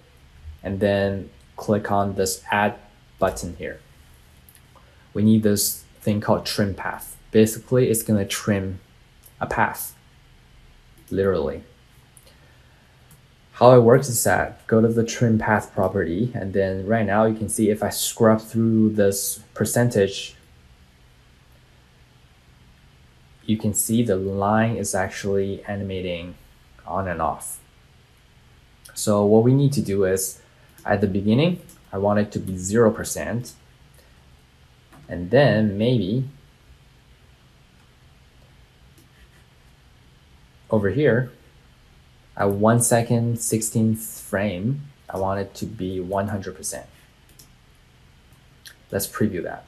and then click on this Add button here. We need this thing called Trim Path. Basically, it's going to trim a path, literally. How it works is that go to the Trim Path property, and then right now you can see if I scrub through this percentage, you can see the line is actually animating on and off. So what we need to do is, at the beginning, I want it to be 0%. And then maybe over here, at 1 second, 16th frame, I want it to be 100%. Let's preview that.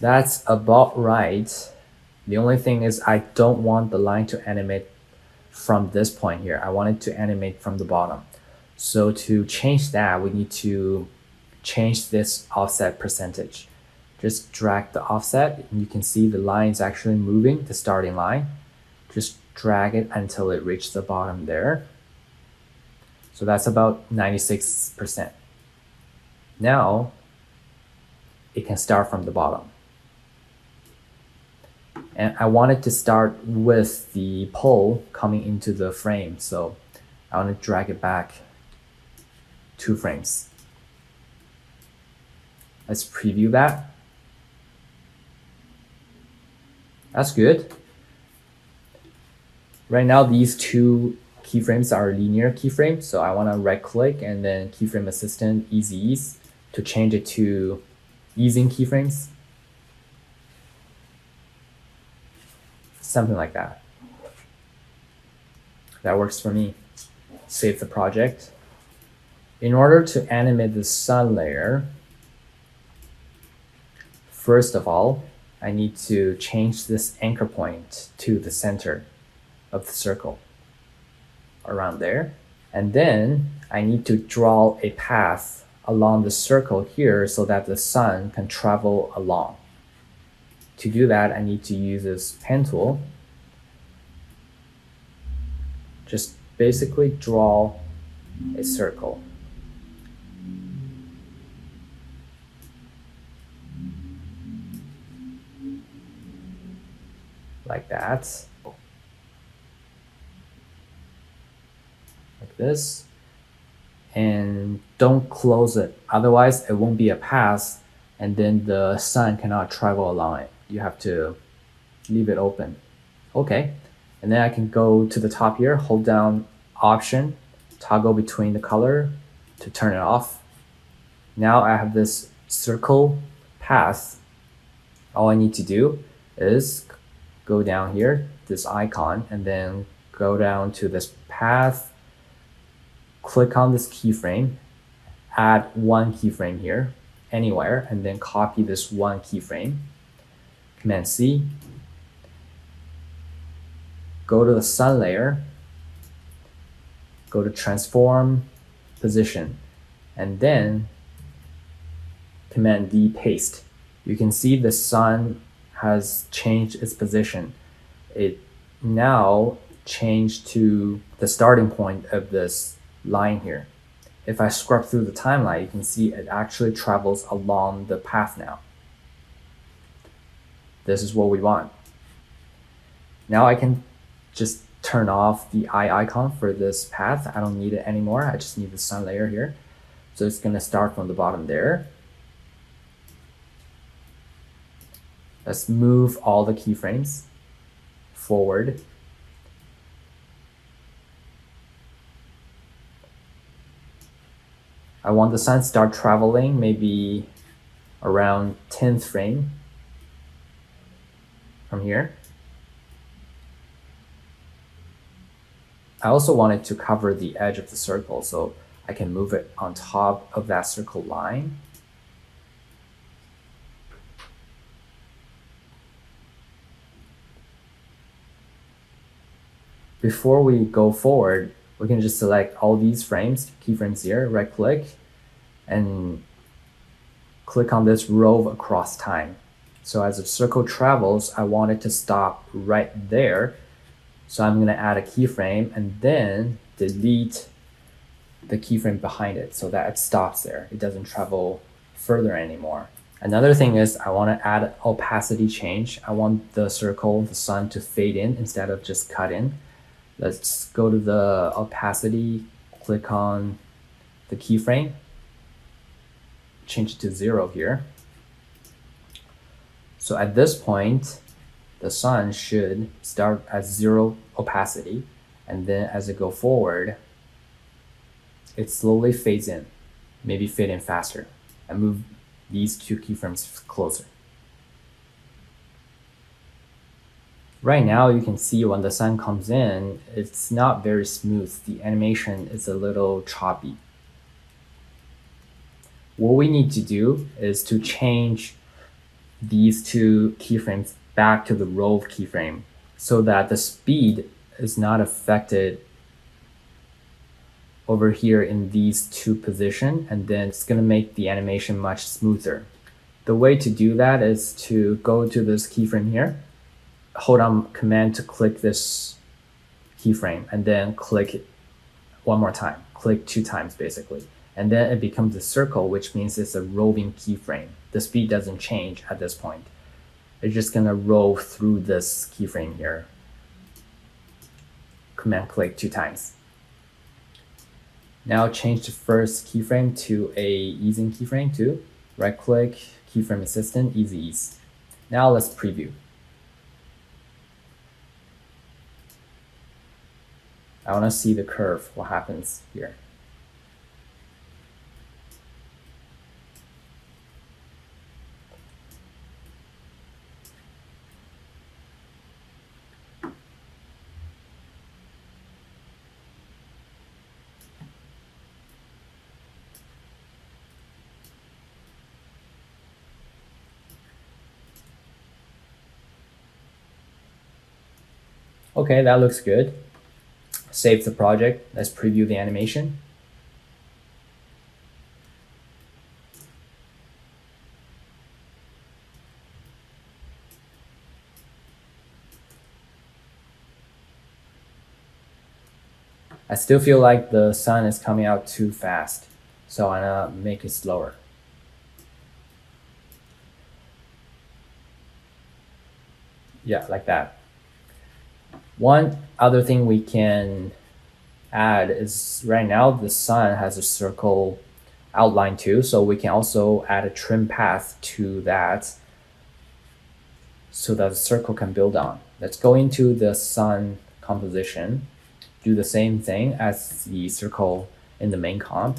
That's about right. The only thing is I don't want the line to animate from this point here. I want it to animate from the bottom. So to change that, we need to change this offset percentage. Just drag the offset, and you can see the line is actually moving, the starting line. Just drag it until it reaches the bottom there. So that's about 96%. Now, it can start from the bottom. And I want it to start with the pole coming into the frame. So I want to drag it back 2 frames. Let's preview that. That's good. Right now, these 2 keyframes are linear keyframes. So I want to right click and then keyframe assistant easy ease to change it to easing keyframes. Something like that. That works for me. Save the project. In order to animate the sun layer, first of all, I need to change this anchor point to the center of the circle, around there. And then I need to draw a path along the circle here so that the sun can travel along. To do that, I need to use this pen tool. Just basically draw a circle. Like that. Like this. And don't close it, otherwise it won't be a path, and then the sun cannot travel along it. You have to leave it open. Okay, and then I can go to the top here, hold down Option, toggle between the color to turn it off. Now I have this circle path. All I need to do is go down here, this icon, and then go down to this path, click on this keyframe, add 1 keyframe here, anywhere, and then copy this 1 keyframe. Command C. Go to the sun layer, go to transform position, and then Command D paste. You can see the sun has changed its position. It now changed to the starting point of this line here. If I scrub through the timeline, you can see it actually travels along the path now. This is what we want. Now I can just turn off the eye icon for this path. I don't need it anymore. I just need the sun layer here. So it's gonna start from the bottom there. Let's move all the keyframes forward. I want the sun to start traveling maybe around 10th frame from here. I also wanted to cover the edge of the circle, so I can move it on top of that circle line. Before we go forward, we can just select all these frames, keyframes here, right click, and click on this rove across time. So as the circle travels, I want it to stop right there. So I'm going to add a keyframe and then delete the keyframe behind it so that it stops there. It doesn't travel further anymore. Another thing is I want to add opacity change. I want the circle, the sun, to fade in instead of just cut in. Let's go to the opacity, click on the keyframe, change it to 0 here. So at this point, the sun should start at 0 opacity, and then as it go forward, it slowly fades in, maybe fade in faster, and move these two keyframes closer. Right now, you can see when the sun comes in, it's not very smooth. The animation is a little choppy. What we need to do is to change these two keyframes back to the rove keyframe so that the speed is not affected over here in these two positions, and then it's going to make the animation much smoother. The way to do that is to go to this keyframe here, hold on Command to click this keyframe, and then click it one more time. Click 2 times basically. And then it becomes a circle, which means it's a roving keyframe. The speed doesn't change at this point. It's just gonna roll through this keyframe here. Command click 2 times. Now change the first keyframe to a easing keyframe too. Right click, keyframe assistant, easy ease. Now let's preview. I want to see the curve, what happens here. Okay, that looks good. Save the project. Let's preview the animation. I still feel like the sun is coming out too fast, so I'm gonna make it slower. Yeah, like that. One other thing we can add is right now the sun has a circle outline too, so we can also add a trim path to that so that the circle can build on. Let's go into the sun composition, do the same thing as the circle in the main comp.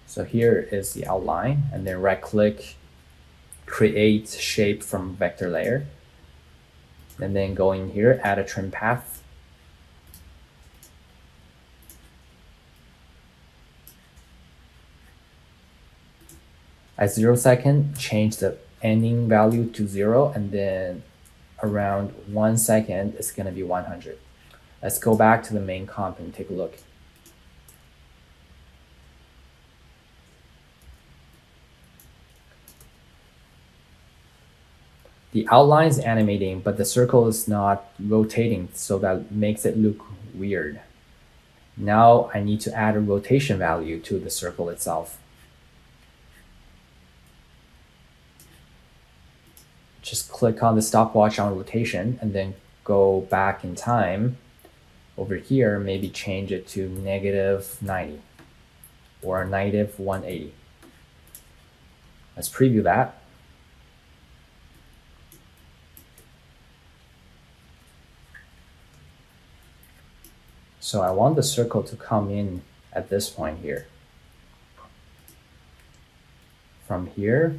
So here is the outline, and then right click, create shape from vector layer. And then go in here, add a trim path. At 0 second, change the ending value to 0, and then around 1 second, it's gonna be 100. Let's go back to the main comp and take a look. The outline is animating, but the circle is not rotating, so that makes it look weird. Now I need to add a rotation value to the circle itself. Just click on the stopwatch on rotation and then go back in time. Over here, maybe change it to -90 or -180. Let's preview that. So I want the circle to come in at this point here. From here,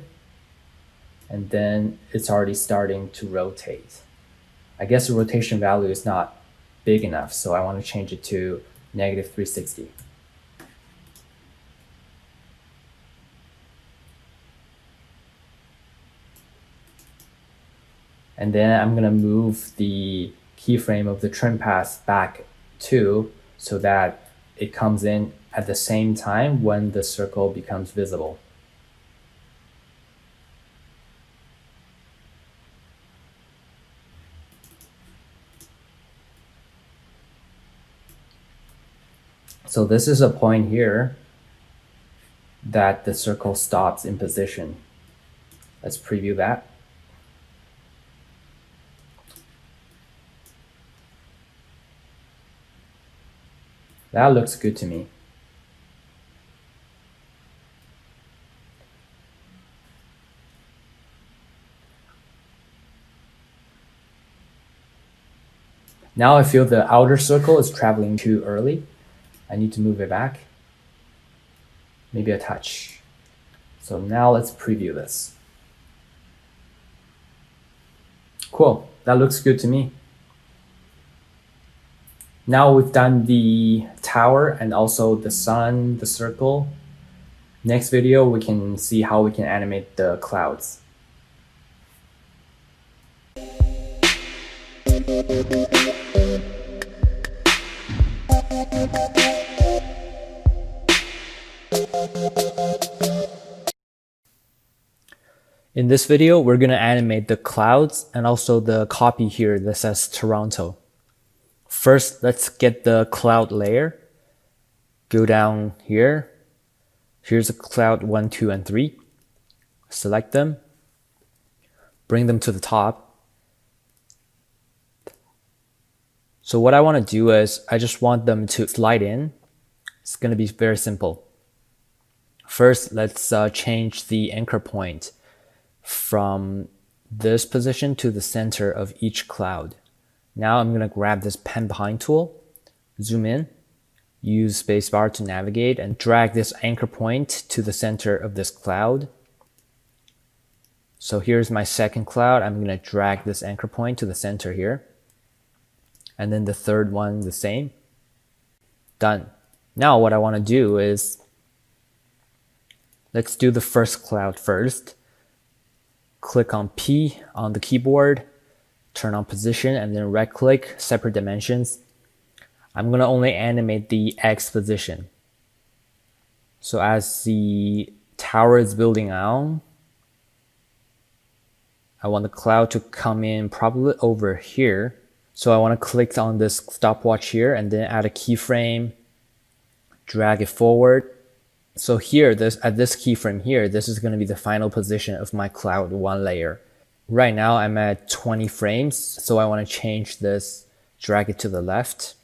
and then it's already starting to rotate. I guess the rotation value is not big enough, so I want to change it to -360. And then I'm gonna move the keyframe of the trim path back too, so that it comes in at the same time when the circle becomes visible. So this is a point here that the circle stops in position. Let's preview that. That looks good to me. Now I feel the outer circle is traveling too early. I need to move it back. Maybe a touch. So now let's preview this. Cool, that looks good to me. Now we've done the tower and also the sun, the circle. Next video, we can see how we can animate the clouds. In this video, we're going to animate the clouds and also the copy here that says Toronto. First, let's get the cloud layer. Go down here. Here's a cloud 1, 2, and 3. Select them. Bring them to the top. So what I want to do is I just want them to slide in. It's going to be very simple. First, let's change the anchor point from this position to the center of each cloud. Now I'm going to grab this pen behind tool, zoom in, use spacebar to navigate, and drag this anchor point to the center of this cloud. So here's my second cloud. I'm going to drag this anchor point to the center here. And then the third one the same. Done. Now what I want to do is, let's do the first cloud first. Click on P on the keyboard, turn on position, and then right click, separate dimensions. I'm going to only animate the X position. So as the tower is building out, I want the cloud to come in probably over here. So I want to click on this stopwatch here and then add a keyframe, drag it forward. So here, at this keyframe here, this is going to be the final position of my cloud 1 layer. Right now I'm at 20 frames, so I want to change this, drag it to the left.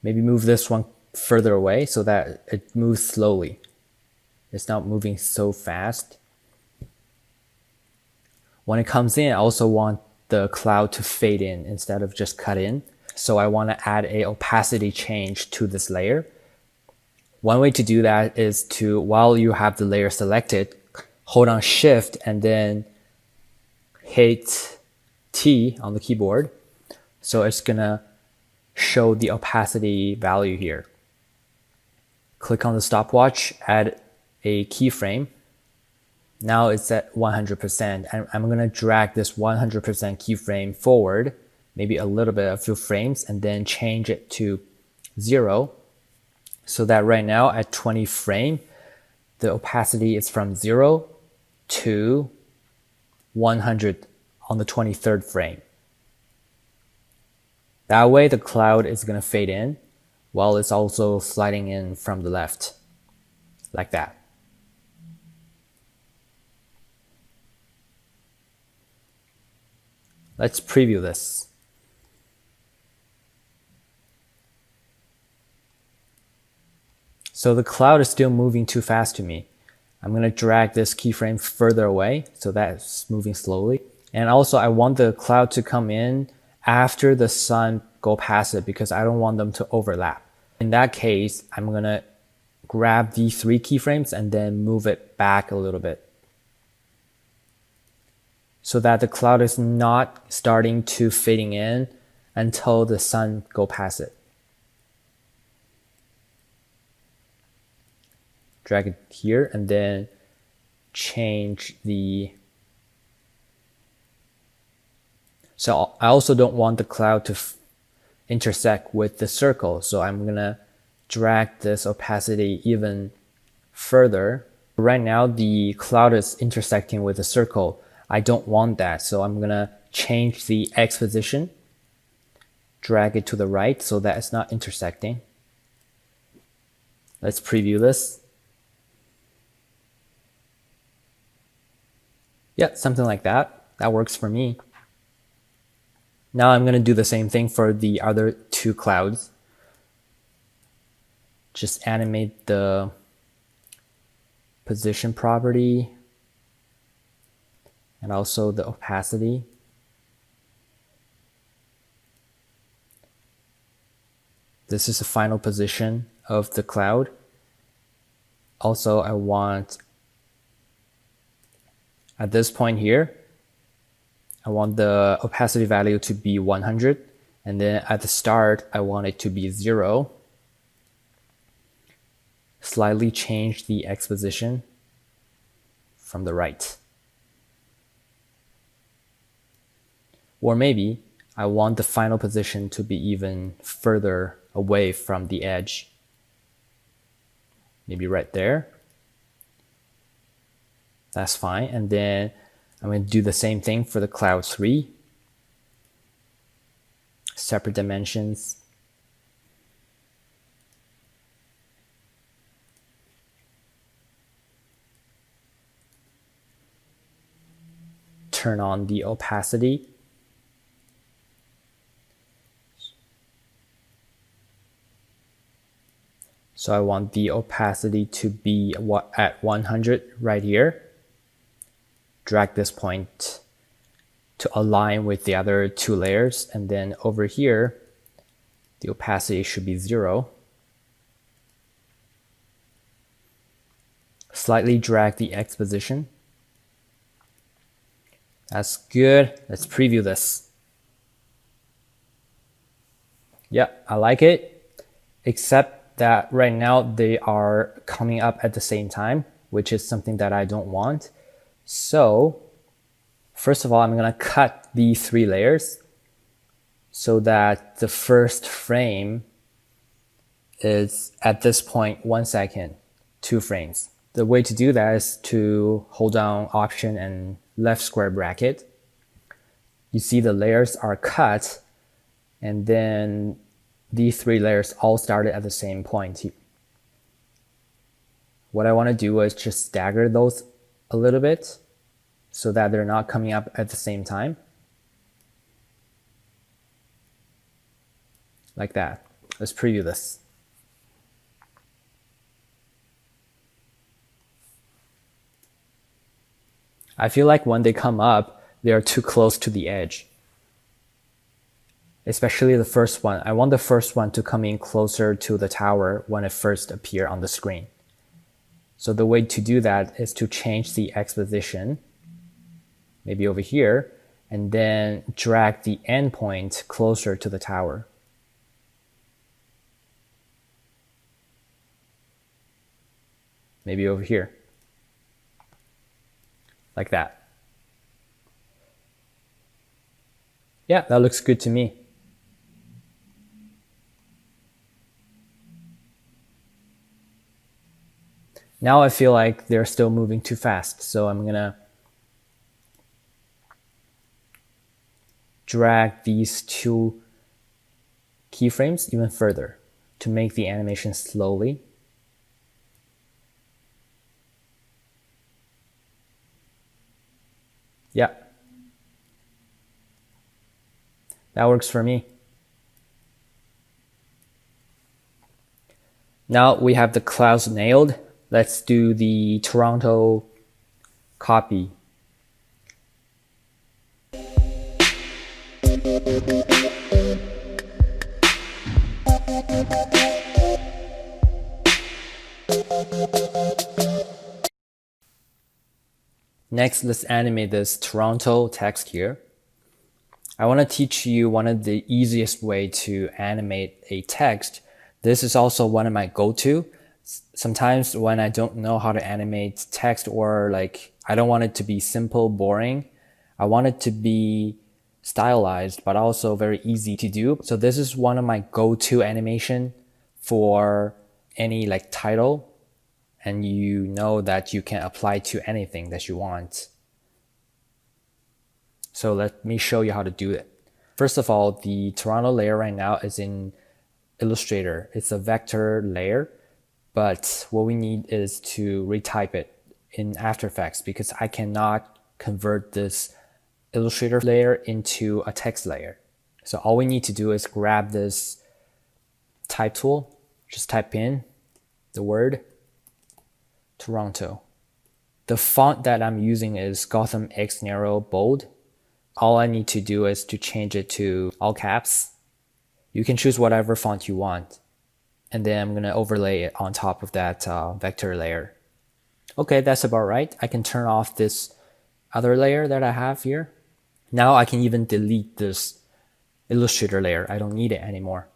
Maybe move this one further away so that it moves slowly. It's not moving so fast. When it comes in, I also want the cloud to fade in instead of just cut in. So I want to add a opacity change to this layer. One way to do that is to, while you have the layer selected, hold on Shift and then hit T on the keyboard. So it's gonna show the opacity value here. Click on the stopwatch, add a keyframe. Now it's at 100%. And I'm gonna drag this 100% keyframe forward, maybe a little bit, a few frames, and then change it to 0. So that right now at 20 frame, the opacity is from 0 to 100 on the 23rd frame. That way the cloud is going to fade in while it's also sliding in from the left, like that. Let's preview this. So the cloud is still moving too fast to me. I'm going to drag this keyframe further away so that it's moving slowly. And also I want the cloud to come in after the sun go past it because I don't want them to overlap. In that case, I'm going to grab these 3 keyframes and then move it back a little bit. so that the cloud is not starting to fading in until the sun go past it. Drag it here and then change the... So I also don't want the cloud to intersect with the circle, so I'm gonna drag this opacity even further. Right now the cloud is intersecting with the circle. I don't want that, so I'm gonna change the X position, drag it to the right so that it's not intersecting. Let's preview this. Yeah, something like that. That works for me. Now I'm going to do the same thing for the other two clouds. Just animate the position property and also the opacity. This is the final position of the cloud. Also, I want, at this point here, I want the opacity value to be 100, and then at the start, I want it to be 0. Slightly change the X position from the right. Or maybe I want the final position to be even further away from the edge. Maybe right there. That's fine. And then I'm going to do the same thing for the cloud 3. Separate dimensions. Turn on the opacity. So I want the opacity to be at 100 right here. Drag this point to align with the other two layers, and then over here the opacity should be 0. Slightly drag the X position. That's good. Let's preview this. Yeah, I like it, except that right now they are coming up at the same time, which is something that I don't want. So first of all, I'm going to cut the 3 layers so that the first frame is at this point 1 second, 2 frames. The way to do that is to hold down Option and left square bracket. You see the layers are cut, and then these 3 layers all started at the same point. What I want to do is just stagger those a little bit so that they're not coming up at the same time. Like that. Let's preview this. I feel like when they come up, they are too close to the edge. Especially the first one. I want the first one to come in closer to the tower when it first appears on the screen. So the way to do that is to change the X position, maybe over here, and then drag the endpoint closer to the tower. Maybe over here. Like that. Yeah, that looks good to me. Now I feel like they're still moving too fast, so I'm gonna drag these 2 keyframes even further to make the animation slowly. Yeah. That works for me. Now we have the clouds nailed. Let's do the Toronto copy. Next, let's animate this Toronto text here. I want to teach you one of the easiest way to animate a text. This is also one of my go-to. Sometimes when I don't know how to animate text, or like I don't want it to be simple, boring, I want it to be stylized, but also very easy to do. So this is one of my go-to animation for any like title, and you know that you can apply to anything that you want. So let me show you how to do it. First of all, the Toronto layer right now is in Illustrator. It's a vector layer, but what we need is to retype it in After Effects because I cannot convert this Illustrator layer into a text layer. So all we need to do is grab this type tool, just type in the word Toronto. The font that I'm using is Gotham X Narrow Bold. All I need to do is to change it to all caps. You can choose whatever font you want. And then I'm going to overlay it on top of that vector layer. Okay, that's about right. I can turn off this other layer that I have here. Now I can even delete this Illustrator layer. I don't need it anymore.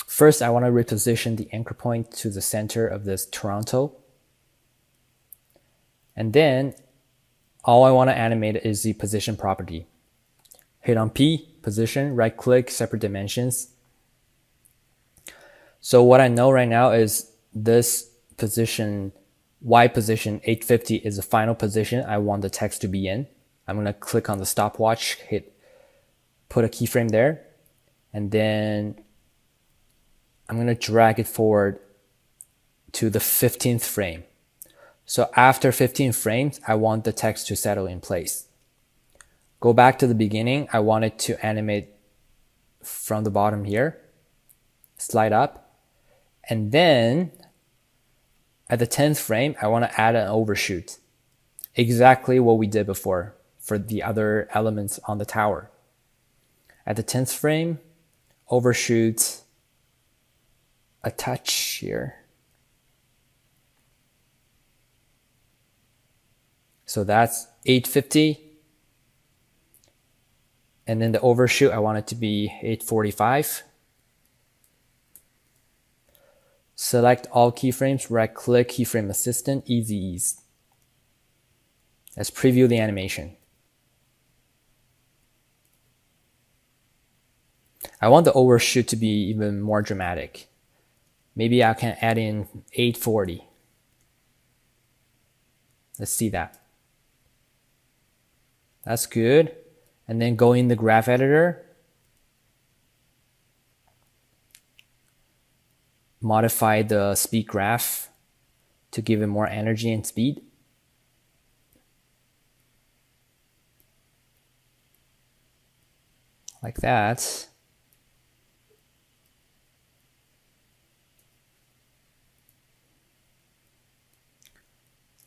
First, I want to reposition the anchor point to the center of this Toronto. And then all I want to animate is the position property. Hit on P, position, right click, separate dimensions. So what I know right now is this position, Y position 850 is the final position I want the text to be in. I'm going to click on the stopwatch, put a keyframe there, and then I'm going to drag it forward to the 15th frame. So after 15 frames, I want the text to settle in place. Go back to the beginning. I want it to animate from the bottom here, slide up, and then at the 10th frame, I want to add an overshoot. Exactly what we did before for the other elements on the tower. At the 10th frame, overshoot a touch here. So that's 850. And then the overshoot, I want it to be 845. Select all keyframes, right click, keyframe assistant, easy ease. Let's preview the animation. I want the overshoot to be even more dramatic. Maybe I can add in 840. Let's see that. That's good. And then go in the graph editor. Modify the speed graph to give it more energy and speed. Like that.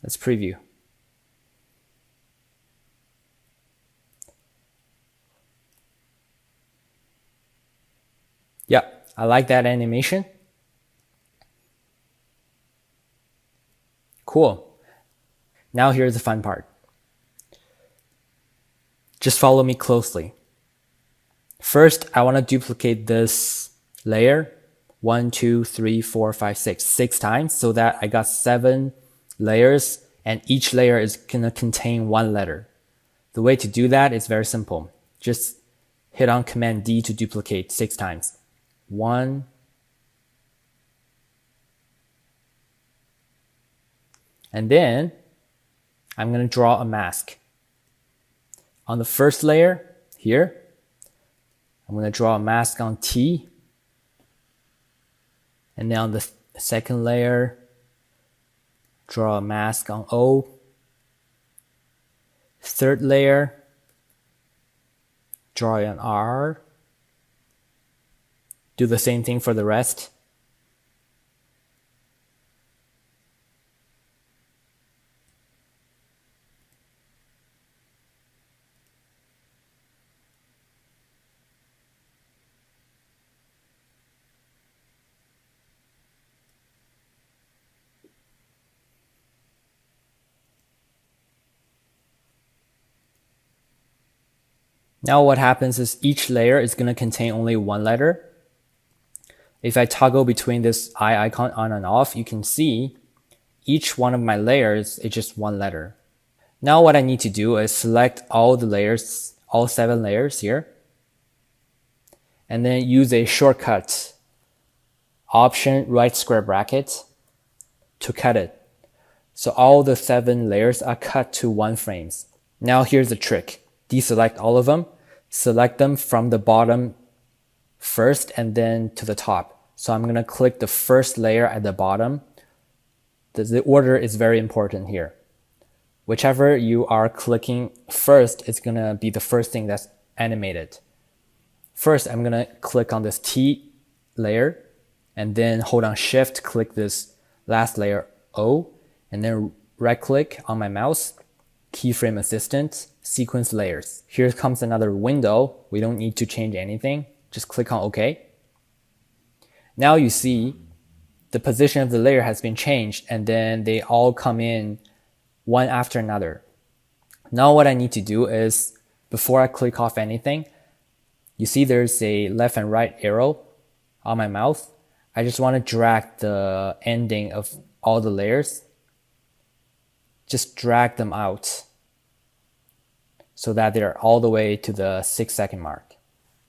Let's preview. Yeah, I like that animation. Cool. Now here's the fun part. Just follow me closely. First, I want to duplicate this layer 1, 2, 3, 4, 5, 6, 6 times so that I got 7 layers and each layer is going to contain 1 letter. The way to do that is very simple. Just hit on Command D to duplicate 6 times. 1, and then I'm going to draw a mask. On the first layer here, I'm going to draw a mask on T. And then on the second layer, draw a mask on O. Third layer, draw an R. Do the same thing for the rest. Now what happens is each layer is going to contain only one letter. If I toggle between this eye icon on and off, you can see each one of my layers is just one letter. Now what I need to do is select all the layers, all 7 layers here, and then use a shortcut, Option right square bracket, to cut it. So all the 7 layers are cut to 1 frames. Now here's the trick. Deselect all of them, select them from the bottom first and then to the top. So I'm going to click the first layer at the bottom. The order is very important here. Whichever you are clicking first is going to be the first thing that's animated. First, I'm going to click on this T layer and then hold on Shift, click this last layer O, and then right click on my mouse, keyframe assistant, sequence layers. Here comes another window. We don't need to change anything. Just click on OK. Now you see the position of the layer has been changed and then they all come in one after another. Now what I need to do is, before I click off anything, you see there's a left and right arrow on my mouse. I just want to drag the ending of all the layers. Just drag them out so that they're all the way to the 6-second mark.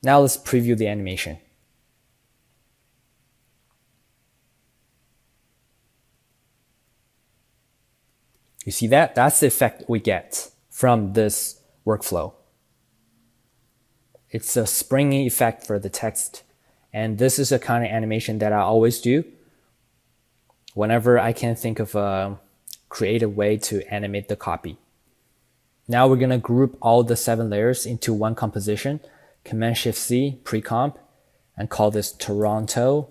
Now let's preview the animation. You see that? That's the effect we get from this workflow. It's a springy effect for the text. And this is a kind of animation that I always do whenever I can think of a creative way to animate the copy. Now we're going to group all the 7 layers into one composition. Command-Shift-C, pre-comp, and call this Toronto.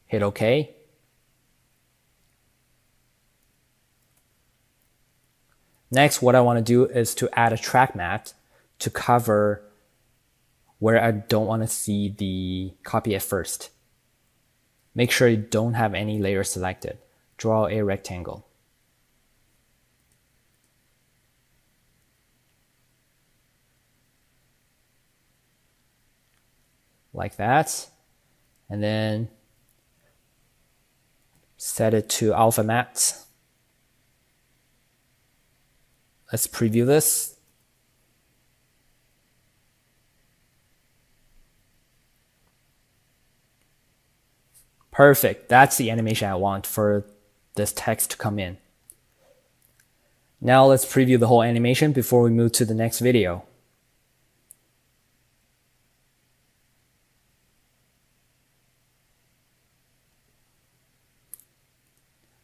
Hit OK. Next, what I want to do is to add a track matte to cover where I don't want to see the copy at first. Make sure you don't have any layer selected. Draw a rectangle. Like that. And then set it to alpha matte. Let's preview this. Perfect. That's the animation I want for this text to come in. Now let's preview the whole animation before we move to the next video.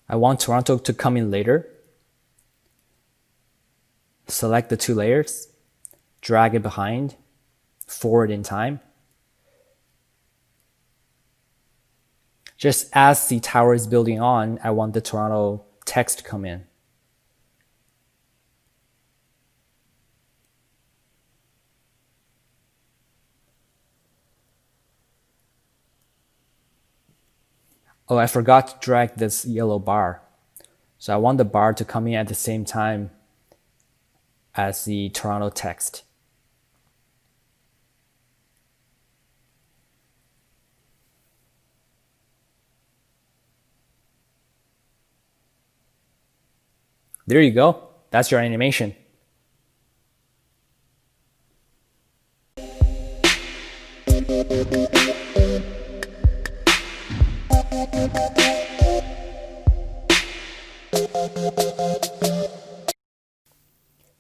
I want Toronto to come in later. Select the 2 layers, drag it behind, forward in time. Just as the tower is building on, I want the Toronto text to come in. Oh, I forgot to drag this yellow bar. So I want the bar to come in at the same time as the Toronto text. There you go. That's your animation.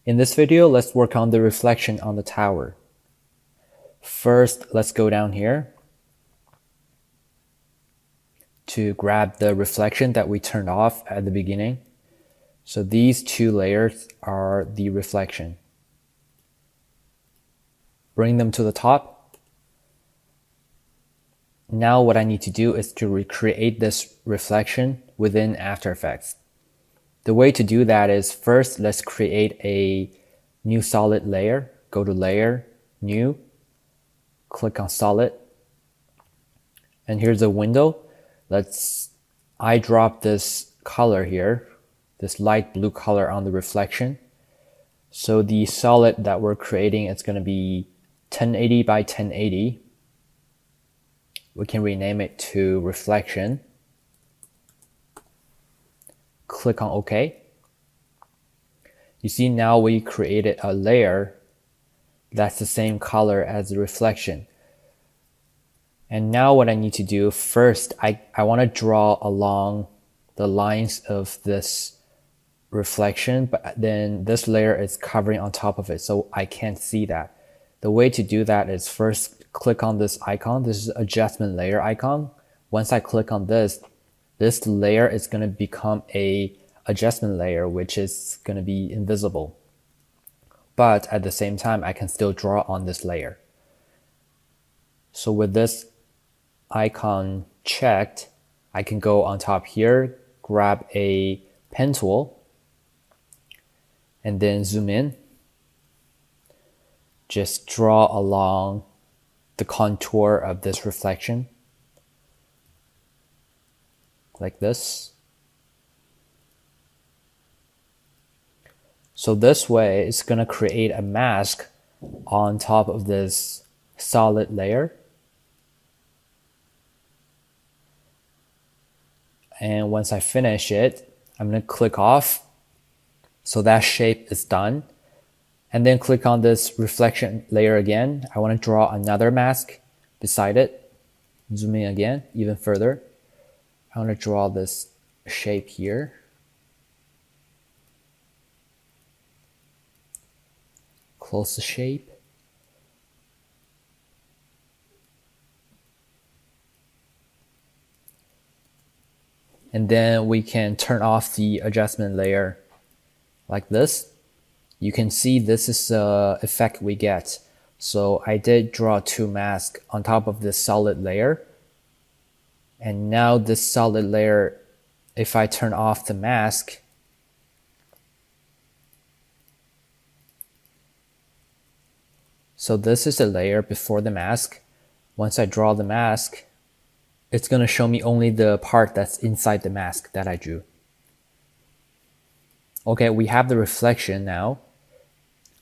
In this video, let's work on the reflection on the tower. First, let's go down here to grab the reflection that we turned off at the beginning. So these 2 layers are the reflection. Bring them to the top. Now what I need to do is to recreate this reflection within After Effects. The way to do that is, first let's create a new solid layer. Go to Layer, New, click on Solid, and here's a window. Let's eyedrop this color here, this light blue color on the reflection. So the solid that we're creating is going to be 1080 by 1080. We can rename it to reflection. Click on OK. You see now we created a layer that's the same color as the reflection. And now what I need to do first, I want to draw along the lines of this reflection, but then this layer is covering on top of it, so I can't see that. The way to do that is first click on this icon. This is adjustment layer icon. Once I click on this layer is going to become a adjustment layer, which is going to be invisible. But at the same time, I can still draw on this layer. So with this icon checked, I can go on top here, grab a pen tool, and then zoom in. Just draw along the contour of this reflection, like this. So this way, it's going to create a mask on top of this solid layer. And once I finish it, I'm going to click off. So that shape is done. And then click on this reflection layer again. I want to draw another mask beside it. Zoom in again, even further. I want to draw this shape here. Close the shape. And then we can turn off the adjustment layer like this. You can see this is the effect we get. So I did draw two masks on top of this solid layer. And now this solid layer, if I turn off the mask, so this is the layer before the mask. Once I draw the mask, it's going to show me only the part that's inside the mask that I drew. Okay, we have the reflection now.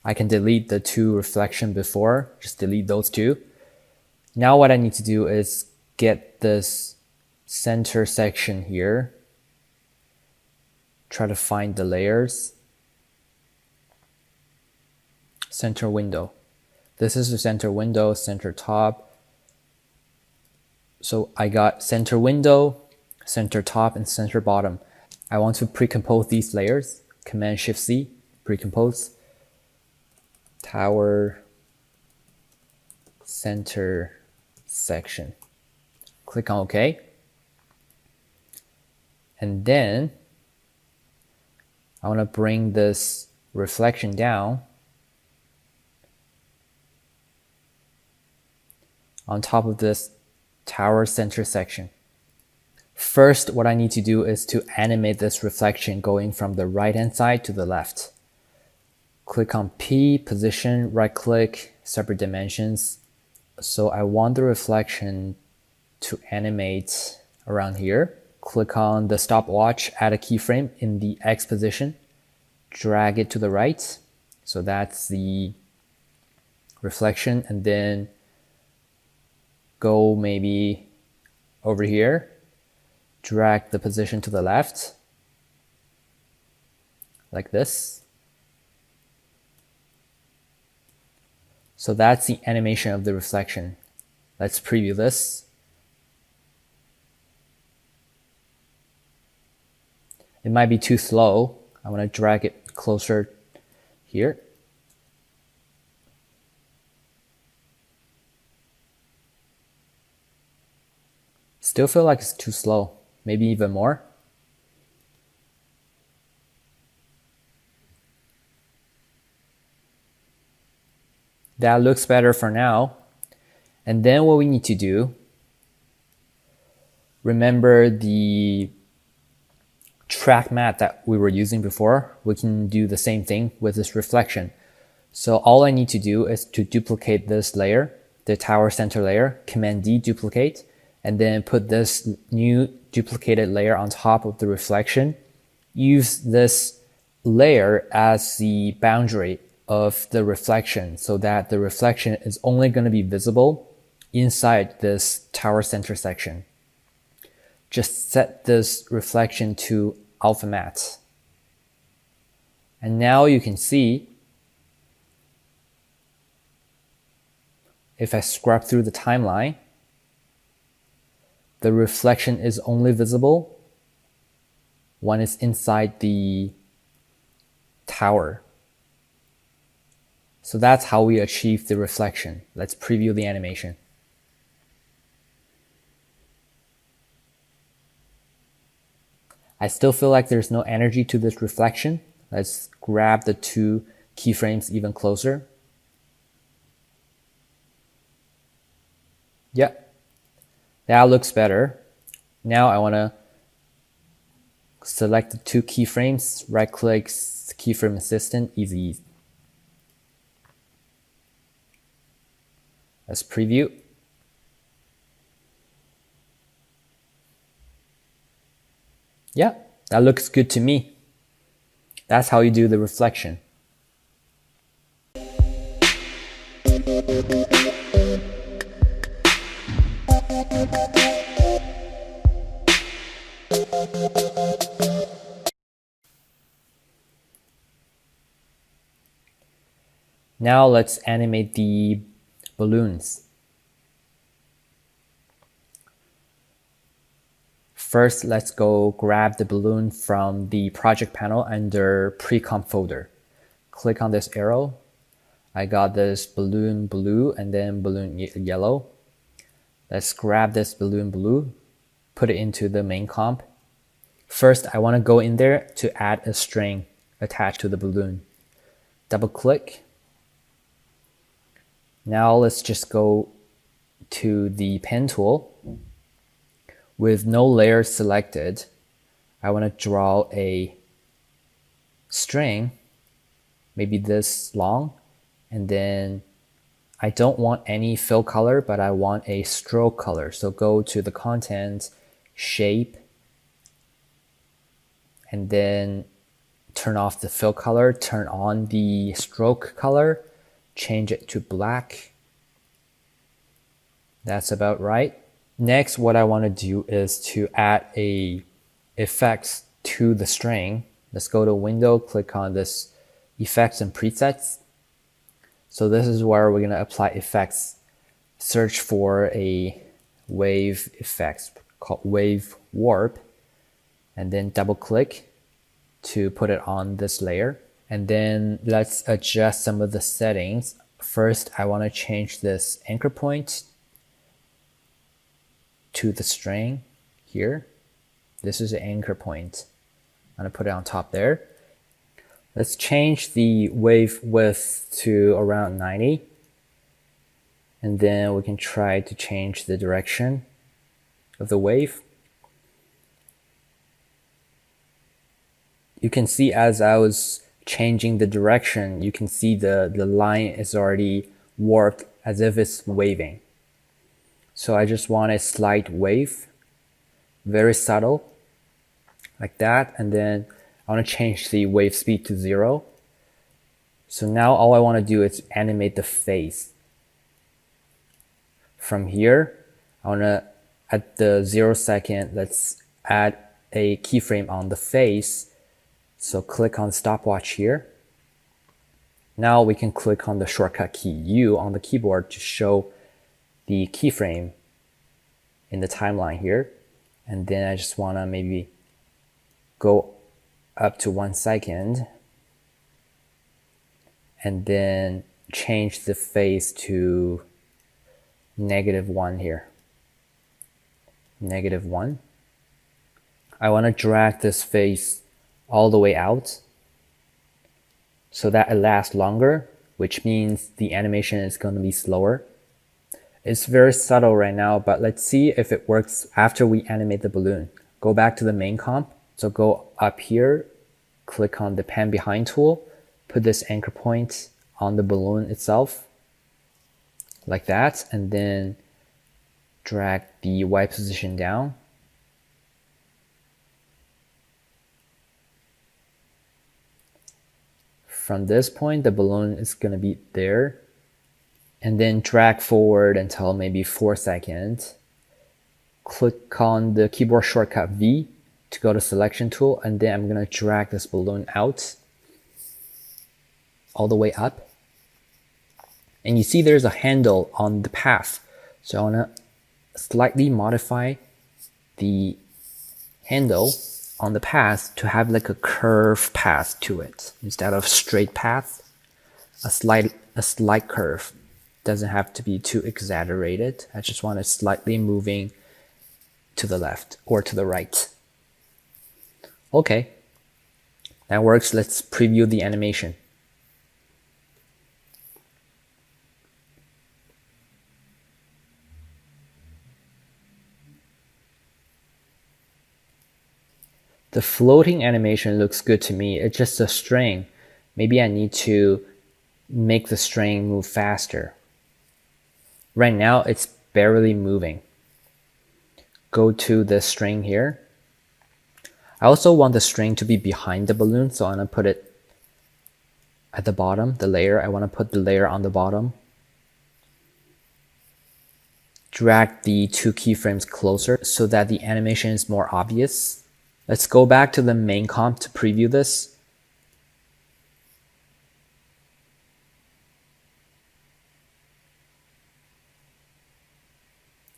I can delete the two reflection before, just delete those two. Now what I need to do is get this center section here. Try to find the layers. Center window. This is the center window, center top. So I got center window, center top, and center bottom. I want to pre-compose these layers. Command-Shift-C, pre-compose. Tower center section. Click on OK. And then I want to bring this reflection down on top of this tower center section. First, what I need to do is to animate this reflection going from the right hand side to the left. Click on P, position, right click, separate dimensions. So I want the reflection to animate around here. Click on the stopwatch, add a keyframe in the X position, drag it to the right. So that's the reflection, and then go maybe over here, drag the position to the left, like this. So that's the animation of the reflection. Let's preview this. It might be too slow. I want to drag it closer here. Still feel like it's too slow. Maybe even more. That looks better for now. And then what we need to do, remember the track matte that we were using before. We can do the same thing with this reflection. So all I need to do is to duplicate this layer, the tower center layer, Command-D, duplicate, and then put this new duplicated layer on top of the reflection. Use this layer as the boundary of the reflection so that the reflection is only going to be visible inside this tower center section. Just set this reflection to alpha matte. And now you can see if I scrub through the timeline, the reflection is only visible when it's inside the tower. So that's how we achieve the reflection. Let's preview the animation. I still feel like there's no energy to this reflection. Let's grab the two keyframes even closer. Yep, that looks better. Now I want to select the two keyframes, right click, keyframe assistant, easy. Let's preview. Yeah, that looks good to me. That's how you do the reflection. Now let's animate the balloons. First, let's go grab the balloon from the project panel under pre-comp folder. Click on this arrow. I got this balloon blue and then balloon yellow. Let's grab this balloon blue, put it into the main comp. First, I want to go in there to add a string attached to the balloon. Double click. Now let's just go to the pen tool. With no layer selected, I want to draw a string, maybe this long, and then I don't want any fill color, but I want a stroke color. So go to the content, shape, and then turn off the fill color, turn on the stroke color, change it to black. That's about right. Next, what I want to do is to add a effects to the string. Let's go to Window, click on this Effects and Presets. So this is where we're going to apply effects. Search for a wave effects called Wave Warp, and then double click to put it on this layer. And then let's adjust some of the settings. First, I want to change this anchor point to the string here. This is the anchor point. I'm going to put it on top there. Let's change the wave width to around 90. And then we can try to change the direction of the wave. You can see as I was changing the direction, you can see the line is already warped as if it's waving. So I just want a slight wave, very subtle, like that. And then I want to change the wave speed to 0. So now all I want to do is animate the face. From here, I want to, at the 0 second, let's add a keyframe on the face. So click on stopwatch here. Now we can click on the shortcut key U on the keyboard to show the keyframe in the timeline here. And then I just want to maybe go up to 1 second and then change the phase to -1 here. -1. I want to drag this phase all the way out so that it lasts longer, which means the animation is going to be slower. It's very subtle right now, but let's see if it works after we animate the balloon. Go back to the main comp. So go up here, click on the pan behind tool, put this anchor point on the balloon itself, like that, and then drag the Y position down. from this point, the balloon is going to be there. And then drag forward until maybe 4 seconds. Click on the keyboard shortcut V to go to selection tool, and then I'm going to drag this balloon out all the way up. And you see there's a handle on the path. So I want to slightly modify the handle on the path to have like a curve path to it instead of straight path. A slight curve. Doesn't have to be too exaggerated. I just want it slightly moving to the left or to the right. Okay, that works. Let's preview the animation. The floating animation looks good to me. It's just a string. Maybe I need to make the string move faster. Right now, it's barely moving. Go to the string here. I also want the string to be behind the balloon, so I'm going to put it at the bottom, the layer. I want to put the layer on the bottom. Drag the 2 keyframes closer so that the animation is more obvious. Let's go back to the main comp to preview this.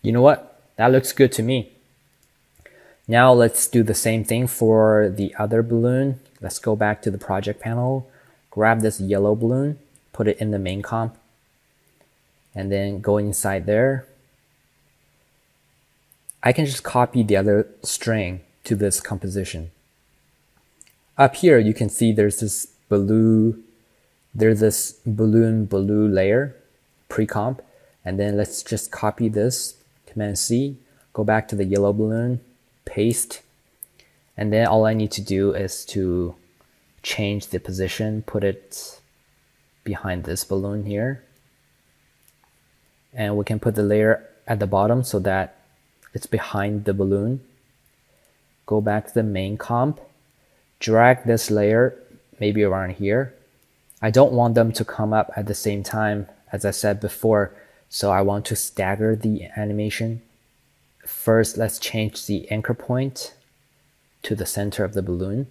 You know what? That looks good to me. Now let's do the same thing for the other balloon. Let's go back to the project panel, grab this yellow balloon, put it in the main comp, and then go inside there. I can just copy the other string to this composition. Up here, you can see there's this balloon blue layer, pre-comp, and then let's just copy this, Command C, go back to the yellow balloon, paste, and then all I need to do is to change the position, put it behind this balloon here, and we can put the layer at the bottom so that it's behind the balloon. Go back to the main comp, drag this layer maybe around here. I don't want them to come up at the same time, as I said before, so I want to stagger the animation. First, let's change the anchor point to the center of the balloon.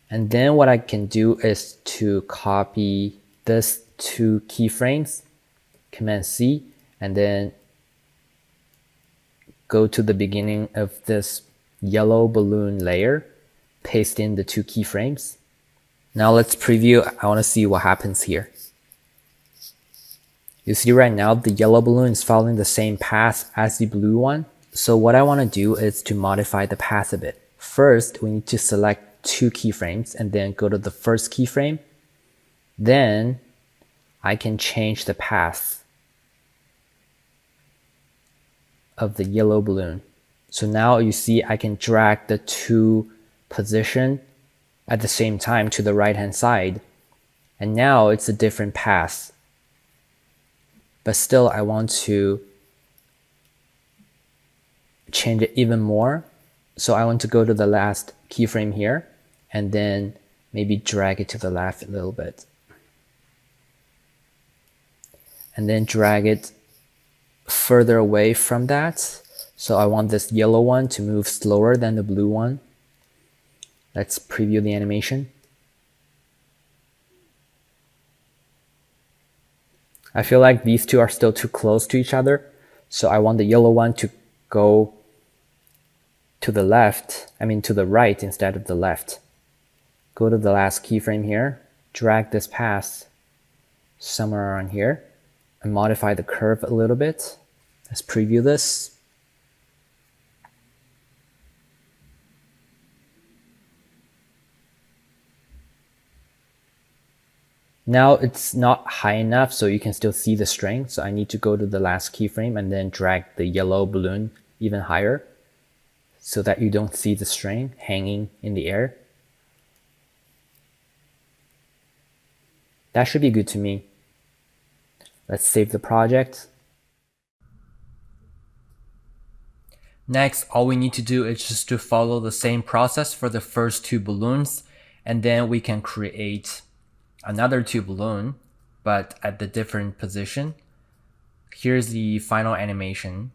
And then what I can do is to copy this 2 keyframes, Command C, and then go to the beginning of this yellow balloon layer, paste in the 2 keyframes. Now let's preview. I want to see what happens here. You see right now the yellow balloon is following the same path as the blue one. So what I want to do is to modify the path a bit. First, we need to select 2 keyframes and then go to the first keyframe. Then I can change the path of the yellow balloon. So now you see I can drag the 2 position at the same time to the right hand side. And now it's a different path. But still I want to change it even more. So I want to go to the last keyframe here and then maybe drag it to the left a little bit. And then drag it further away from that. So I want this yellow one to move slower than the blue one. Let's preview the animation. I feel like these 2 are still too close to each other. So I want the yellow one to go to the left, to the right instead of the left. Go to the last keyframe here, drag this path somewhere around here, and modify the curve a little bit. Let's preview this. Now it's not high enough so you can still see the string. So I need to go to the last keyframe and then drag the yellow balloon even higher so that you don't see the string hanging in the air. That should be good to me. Let's save the project. Next, all we need to do is just to follow the same process for the first 2 balloons, and then we can create another 2 balloon, but at the different position. Here's the final animation.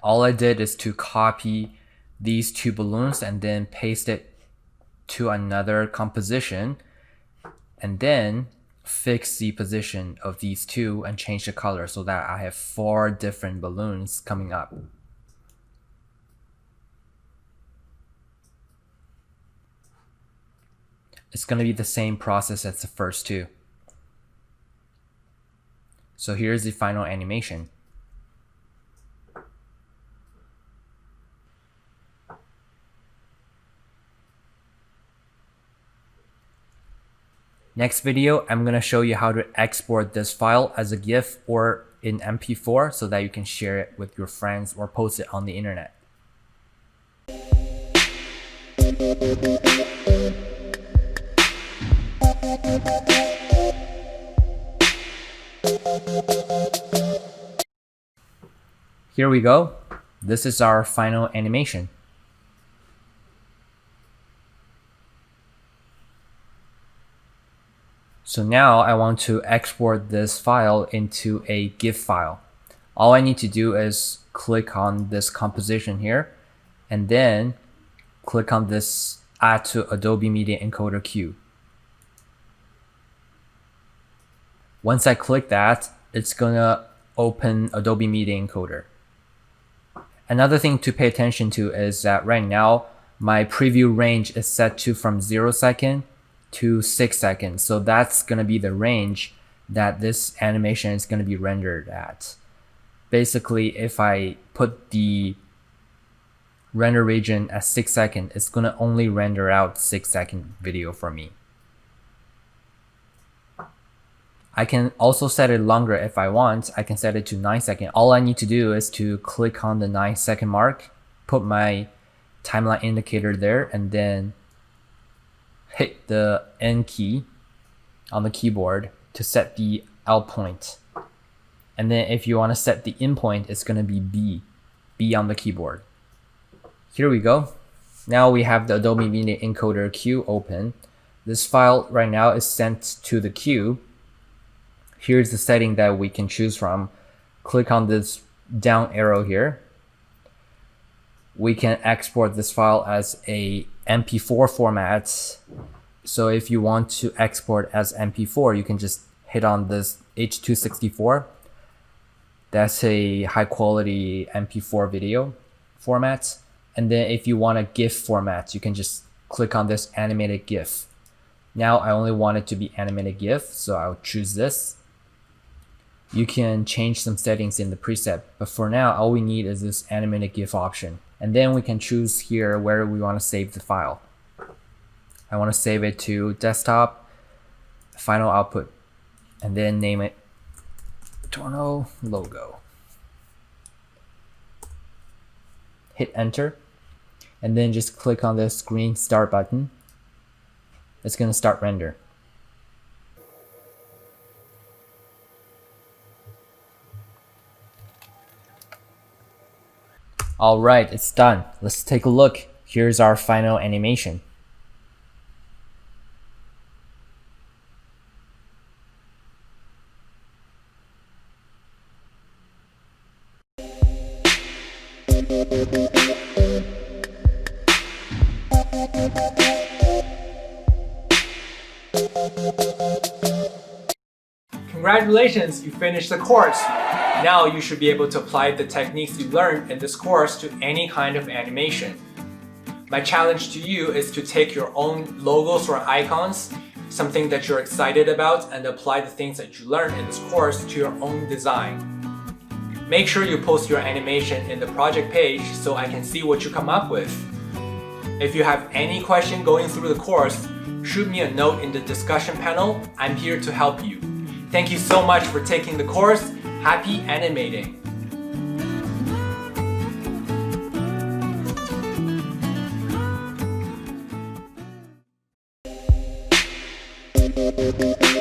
All I did is to copy these 2 balloons and then paste it to another composition, and then fix the position of these 2 and change the color so that I have 4 different balloons coming up. It's going to be the same process as the first 2. So here's the final animation. Next video, I'm going to show you how to export this file as a GIF or in MP4 so that you can share it with your friends or post it on the internet. Here we go. This is our final animation. So now I want to export this file into a GIF file. All I need to do is click on this composition here, and then click on this Add to Adobe Media Encoder queue. Once I click that, it's gonna open Adobe Media Encoder. Another thing to pay attention to is that right now, my preview range is set to from 0 second to 6 seconds. So that's going to be the range that this animation is going to be rendered at. Basically, if I put the render region at 6 seconds, it's going to only render out 6-second video for me. I can also set it longer if I want. I can set it to 9 seconds. All I need to do is to click on the 9-second mark, put my timeline indicator there, and then hit the N key on the keyboard to set the out point. And then if you want to set the in point, it's going to be B on the keyboard. Here we go. Now we have the Adobe Media Encoder queue open. This file right now is sent to the queue. Here's the setting that we can choose from. Click on this down arrow here. We can export this file as a MP4 format. So if you want to export as MP4, you can just hit on this H.264. That's a high quality MP4 video format. And then if you want a GIF format, you can just click on this animated GIF. Now I only want it to be animated GIF, so I'll choose this. You can change some settings in the preset, but for now, all we need is this animated GIF option. And then we can choose here where we want to save the file. I want to save it to desktop, final output, and then name it Torno logo. Hit enter, and then just click on this green start button. It's going to start render. All right, it's done. Let's take a look. Here's our final animation. Congratulations, you finished the course. Now you should be able to apply the techniques you learned in this course to any kind of animation. My challenge to you is to take your own logos or icons, something that you're excited about, and apply the things that you learned in this course to your own design. Make sure you post your animation in the project page so I can see what you come up with. If you have any question going through the course, shoot me a note in the discussion panel. I'm here to help you. Thank you so much for taking the course. Happy animating! Thank you.